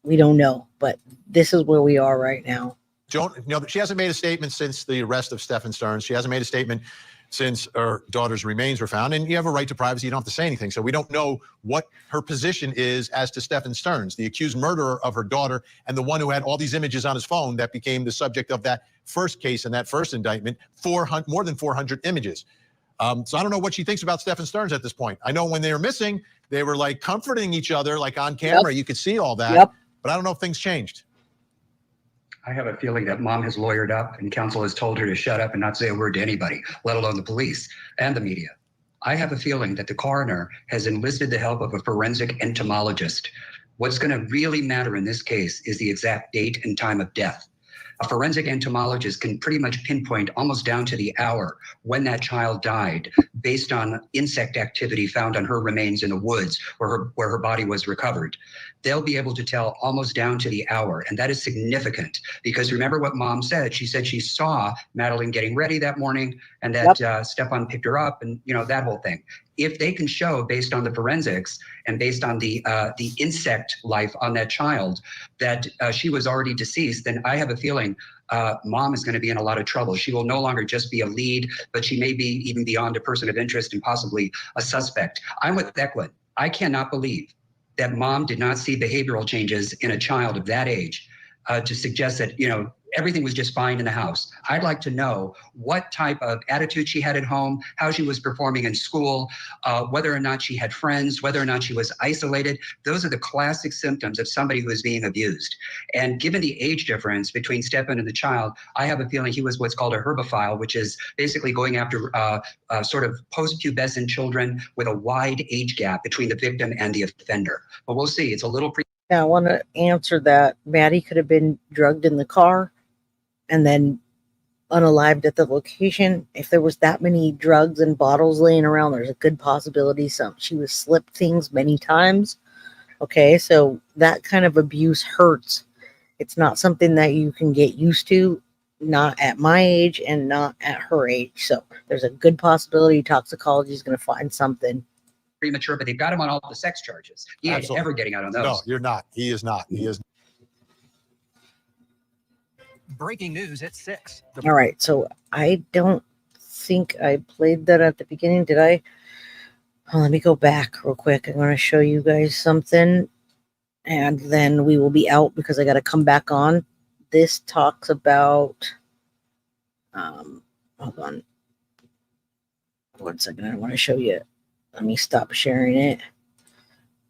We don't know, but this is where we are right now. She hasn't made a statement since the arrest of Stephan Sterns. She hasn't made a statement since her daughter's remains were found. And you have a right to privacy. You don't have to say anything. So we don't know what her position is as to Stephan Sterns, the accused murderer of her daughter and the one who had all these images on his phone that became the subject of that first case and that first indictment, more than 400 images. So I don't know what she thinks about Stephan Sterns at this point. I know when they were missing, they were like comforting each other, like on camera. Yep. You could see all that. Yep. But I don't know if things changed. I have a feeling that mom has lawyered up and counsel has told her to shut up and not say a word to anybody, let alone the police and the media. I have a feeling that the coroner has enlisted the help of a forensic entomologist. What's going to really matter in this case is the exact date and time of death. A forensic entomologist can pretty much pinpoint almost down to the hour when that child died based on insect activity found on her remains in the woods where her body was recovered. They'll be able to tell almost down to the hour. And that is significant because remember what mom said. She said she saw Madeline getting ready that morning and that Stephan picked her up and, that whole thing. If they can show based on the forensics and based on the insect life on that child that she was already deceased, then I have a feeling mom is going to be in a lot of trouble. She will no longer just be a lead, but she may be even beyond a person of interest and possibly a suspect. I'm with Declan. I cannot believe that mom did not see behavioral changes in a child of that age to suggest that, everything was just fine in the house. I'd like to know what type of attitude she had at home, how she was performing in school, whether or not she had friends, whether or not she was isolated. Those are the classic symptoms of somebody who is being abused. And given the age difference between Stephan and the child, I have a feeling he was what's called a herbophile, which is basically going after sort of post-pubescent children with a wide age gap between the victim and the offender. But we'll see. It's a little Now, I want to answer that. Maddie could have been drugged in the car and then unalived at the location. If there was that many drugs and bottles laying around, there's a good possibility she was slipped things many times. Okay, so that kind of abuse hurts. It's not something that you can get used to, not at my age and not at her age. So there's a good possibility toxicology is going to find something. Premature, but they've got him on all the sex charges. He ain't ever getting out on those. No, you're not. He is not. He is. Breaking news at 6. All right, so I don't think I played that at the beginning. Did I? Oh, let me go back real quick. I'm going to show you guys something, and then we will be out because I got to come back on. This talks about, hold on 1 second. I want to show you. Let me stop sharing it.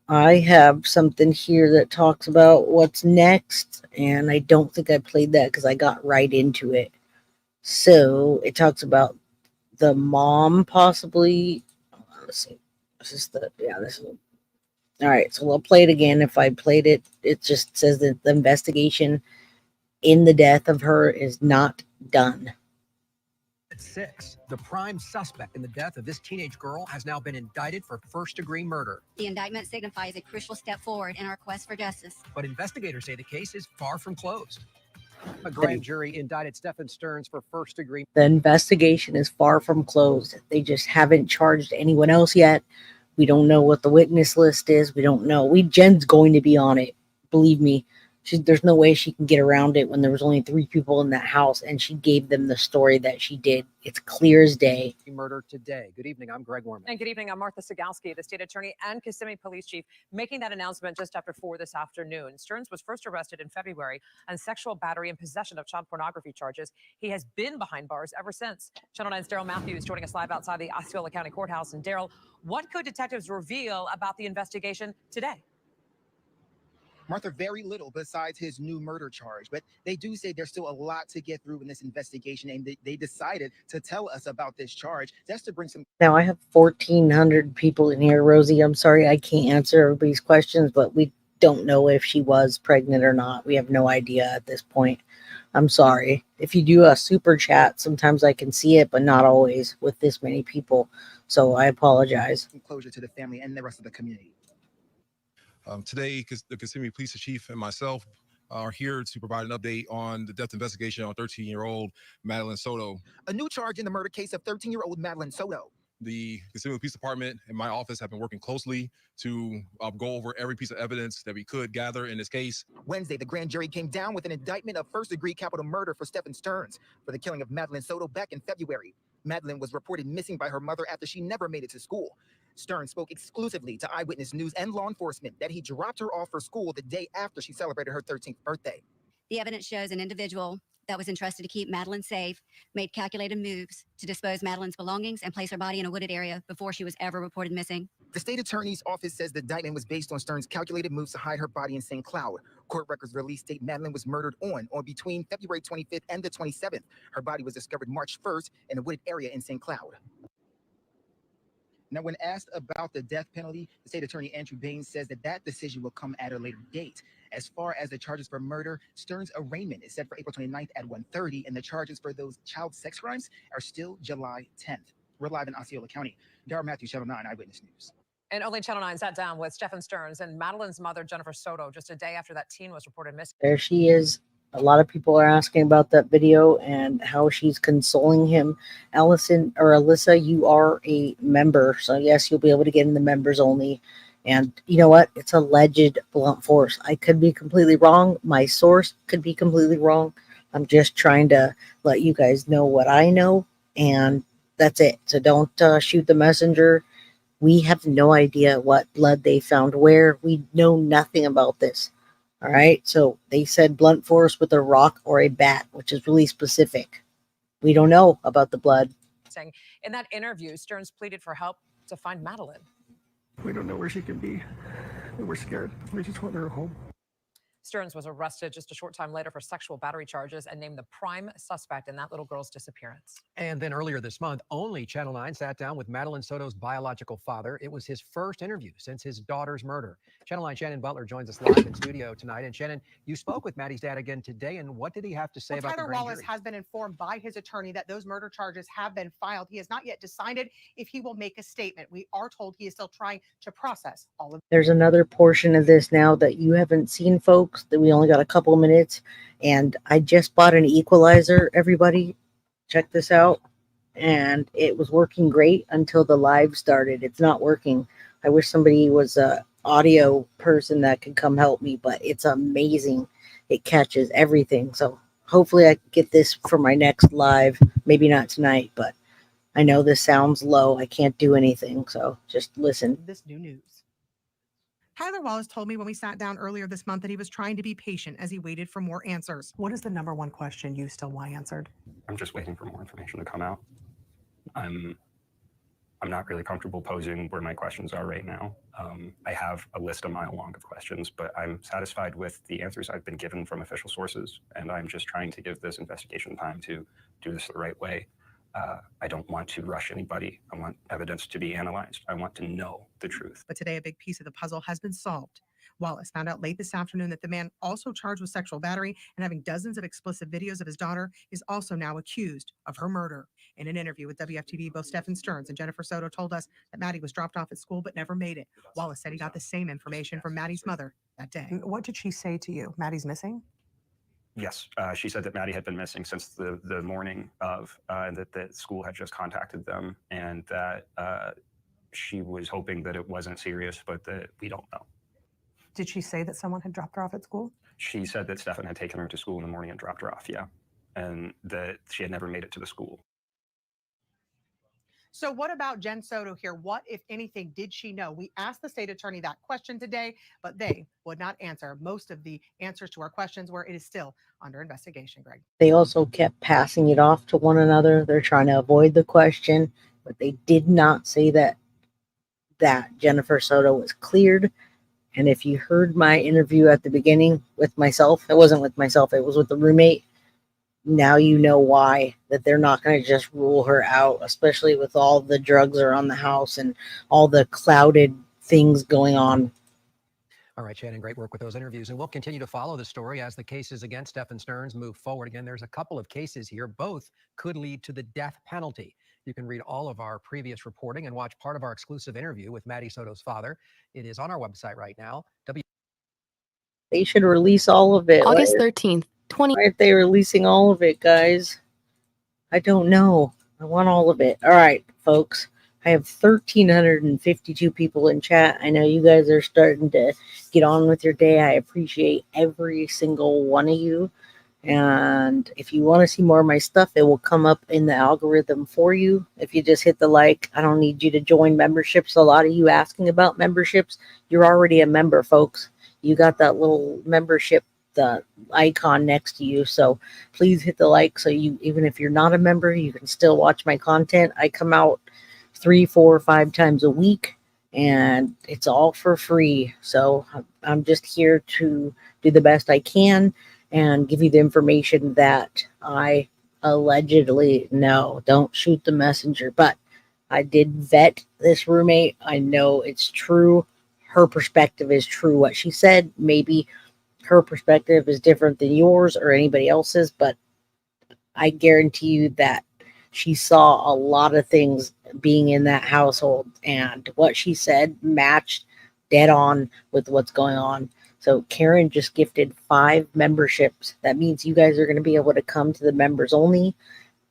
I have something here that talks about what's next, and I don't think I played that because I got right into it. So it talks about the mom possibly. Let's see. This is this is. All right, so I'll play it again. If I played it, it just says that the investigation in the death of her is not done. At 6, the prime suspect in the death of this teenage girl has now been indicted for first-degree murder. The indictment signifies a crucial step forward in our quest for justice. But investigators say the case is far from closed. A grand jury indicted Stephan Sterns for first-degree. The investigation is far from closed. They just haven't charged anyone else yet. We don't know what the witness list is. We don't know. Jen's going to be on it. Believe me. There's no way she can get around it when there was only 3 people in that house and she gave them the story that she did. It's clear as day. Murder today. Good evening. I'm Greg Warman. And good evening. I'm Martha Sigalski, the state attorney and Kissimmee police chief, making that announcement just after 4 this afternoon. Stearns was first arrested in February on sexual battery and possession of child pornography charges. He has been behind bars ever since. Channel 9's Daryl Matthews joining us live outside the Osceola County Courthouse. And Daryl, what could detectives reveal about the investigation today? Martha, very little besides his new murder charge, but they do say there's still a lot to get through in this investigation, and they decided to tell us about this charge just to bring some. Now I have 1,400 people in here, Rosie. I'm sorry I can't answer everybody's questions, but we don't know if she was pregnant or not. We have no idea at this point. I'm sorry. If you do a super chat, sometimes I can see it, but not always with this many people. So I apologize. Closure to the family and the rest of the community. Today, the Kissimmee Police Chief and myself are here to provide an update on the death investigation on 13-year-old Maddie Soto. A new charge in the murder case of 13-year-old Maddie Soto. The Kissimmee Police Department and my office have been working closely to go over every piece of evidence that we could gather in this case. Wednesday, the grand jury came down with an indictment of first-degree capital murder for Stephan Sterns for the killing of Maddie Soto back in February. Maddie was reported missing by her mother after she never made it to school. Sterns spoke exclusively to Eyewitness News and law enforcement that he dropped her off for school the day after she celebrated her 13th birthday. The evidence shows an individual that was entrusted to keep Madeline safe made calculated moves to dispose Madeline's belongings and place her body in a wooded area before she was ever reported missing. The state attorney's office says the indictment was based on Sterns' calculated moves to hide her body in St. Cloud. Court records released state Maddie was murdered on or between February 25th and the 27th. Her body was discovered March 1st in a wooded area in St. Cloud. Now, when asked about the death penalty, the state attorney Andrew Baines says that decision will come at a later date. As far as the charges for murder, Sterns' arraignment is set for April 29th at 1:30, and the charges for those child sex crimes are still July 10th. We're live in Osceola County. Daryl Matthews, Channel 9 Eyewitness News. And only Channel 9 sat down with Stephan Sterns and Madeline's mother, Jennifer Soto, just a day after that teen was reported missing. There she is. A lot of people are asking about that video and how she's consoling him. Allison or Alyssa, you are a member. So yes, you'll be able to get in the members only. And you know what? It's alleged blunt force. I could be completely wrong. My source could be completely wrong. I'm just trying to let you guys know what I know. And that's it. So don't shoot the messenger. We have no idea what blood they found where. We know nothing about this. All right. So they said blunt force with a rock or a bat, which is really specific. We don't know about the blood. In that interview, Sterns pleaded for help to find Madeline. We don't know where she could be. We're scared. We just want her home. Sterns was arrested just a short time later for sexual battery charges and named the prime suspect in that little girl's disappearance. And then earlier this month, only Channel 9 sat down with Madeline Soto's biological father. It was his first interview since his daughter's murder. Channel 9 Shannon Butler joins us live in studio tonight. And Shannon, you spoke with Maddie's dad again today, and what did he have to say about Tyler the grand Wallace jury? has been informed by his attorney that those murder charges have been filed. He has not yet decided if he will make a statement. We are told he is still trying to process all of. There's another portion of this now that you haven't seen, folks, that we only got a couple minutes. And I just bought an equalizer, everybody. Check this out. And it was working great until the live started. It's not working. I wish somebody was a audio person that could come help me, but it's amazing. It catches everything. So hopefully I can get this for my next live. Maybe not tonight, but I know this sounds low. I can't do anything. So just listen. This new news. Tyler Wallace told me when we sat down earlier this month that he was trying to be patient as he waited for more answers. What is the number one question you still want answered? I'm just waiting for more information to come out. I'm not really comfortable posing where my questions are right now. I have a list a mile long of questions, but I'm satisfied with the answers I've been given from official sources, and I'm just trying to give this investigation time to do this the right way. I don't want to rush anybody. I want evidence to be analyzed. I want to know the truth. But today, a big piece of the puzzle has been solved. Wallace found out late this afternoon that the man also charged with sexual battery and having dozens of explicit videos of his daughter is also now accused of her murder. In an interview with WFTV, both Stephan Sterns and Jennifer Soto told us that Maddie was dropped off at school but never made it. Wallace said he got the same information from Maddie's mother that day. What did she say to you? Maddie's missing? Yes, she said that Maddie had been missing since the morning of, and that the school had just contacted them, and that she was hoping that it wasn't serious, but that we don't know. Did she say that someone had dropped her off at school? She said that Stephan had taken her to school in the morning and dropped her off, yeah, and that she had never made it to the school. So what about Jenn Soto here? What, if anything, did she know? We asked the state attorney that question today, but they would not answer most of the answers to our questions where it is still under investigation, Greg. They also kept passing it off to one another. They're trying to avoid the question, but they did not say that Jennifer Soto was cleared. And if you heard my interview at the beginning with myself, it wasn't with myself, it was with the roommate. Now you know why, that they're not going to just rule her out, especially with all the drugs around the house and all the clouded things going on. All right, Shannon, great work with those interviews. And we'll continue to follow the story as the cases against Stephan Sterns move forward. Again, there's a couple of cases here. Both could lead to the death penalty. You can read all of our previous reporting and watch part of our exclusive interview with Maddie Soto's father. It is on our website right now. They should release all of it. August 13th, Why aren't they releasing all of it, guys? I don't know. I want all of it. All right, folks. I have 1,352 people in chat. I know you guys are starting to get on with your day. I appreciate every single one of you. And if you want to see more of my stuff, it will come up in the algorithm for you. If you just hit the like, I don't need you to join memberships. A lot of you asking about memberships. You're already a member, folks. You got that little membership, the icon next to you. So please hit the like. So you, even if you're not a member, you can still watch my content. I come out 3, 4, 5 times a week, and it's all for free. So I'm just here to do the best I can and give you the information that I allegedly know. Don't shoot the messenger, but I did vet this roommate. I know it's true. Her perspective is true. What she said, maybe her perspective is different than yours or anybody else's, but I guarantee you that she saw a lot of things being in that household, and what she said matched dead on with what's going on. So Karen just gifted 5 memberships. That means you guys are going to be able to come to the members only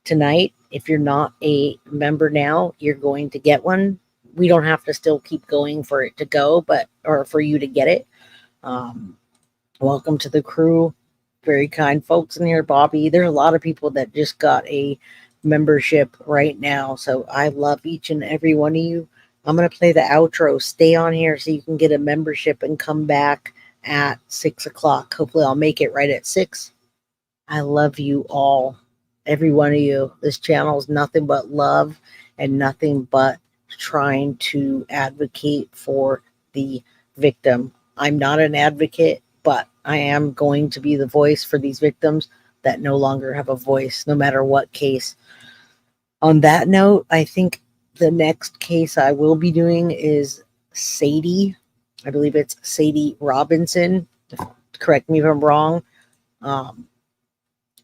tonight. If you're not a member now, you're going to get one. We don't have to still keep going for it to go, or for you to get it. Welcome to the crew. Very kind folks in here. Bobby, there's a lot of people that just got a membership right now. So I love each and every one of you. I'm going to play the outro. Stay on here so you can get a membership and come back at 6 o'clock. Hopefully I'll make it right at 6. I love you all, every one of you. This channel is nothing but love and nothing but trying to advocate for the victim. I'm not an advocate, but I am going to be the voice for these victims that no longer have a voice, no matter what case. On that note, I think the next case I will be doing is Sadie. I believe it's Sadie Robinson. Correct me if I'm wrong.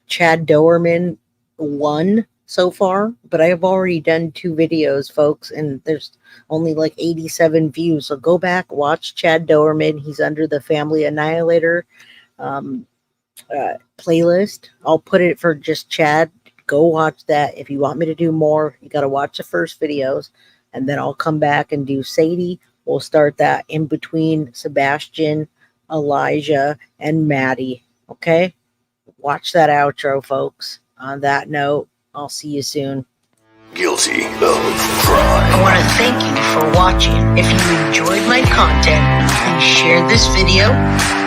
Chad Doerman won so far, but I have already done 2 videos, folks, and there's only like 87 views. So go back, watch Chad Doerman. He's under the Family Annihilator playlist. I'll put it for just Chad. Go watch that. If you want me to do more, you got to watch the first videos, and then I'll come back and do Sadie. We'll start that in between Sebastian, Elijah, and Maddie. Okay? Watch that outro, folks. On that note, I'll see you soon. Guilty of crime. I want to thank you for watching. If you enjoyed my content, please share this video,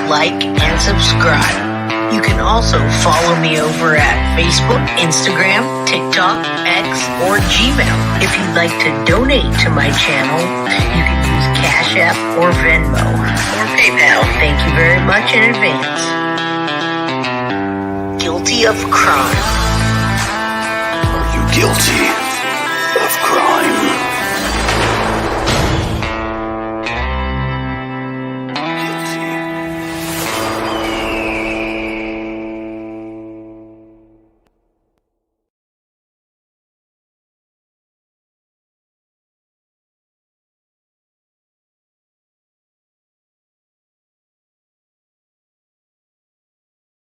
like, and subscribe. You can also follow me over at Facebook, Instagram, TikTok, X, or Gmail. If you'd like to donate to my channel, you can use Cash App or Venmo or PayPal. Thank you very much in advance. Guilty of crime. Are you guilty?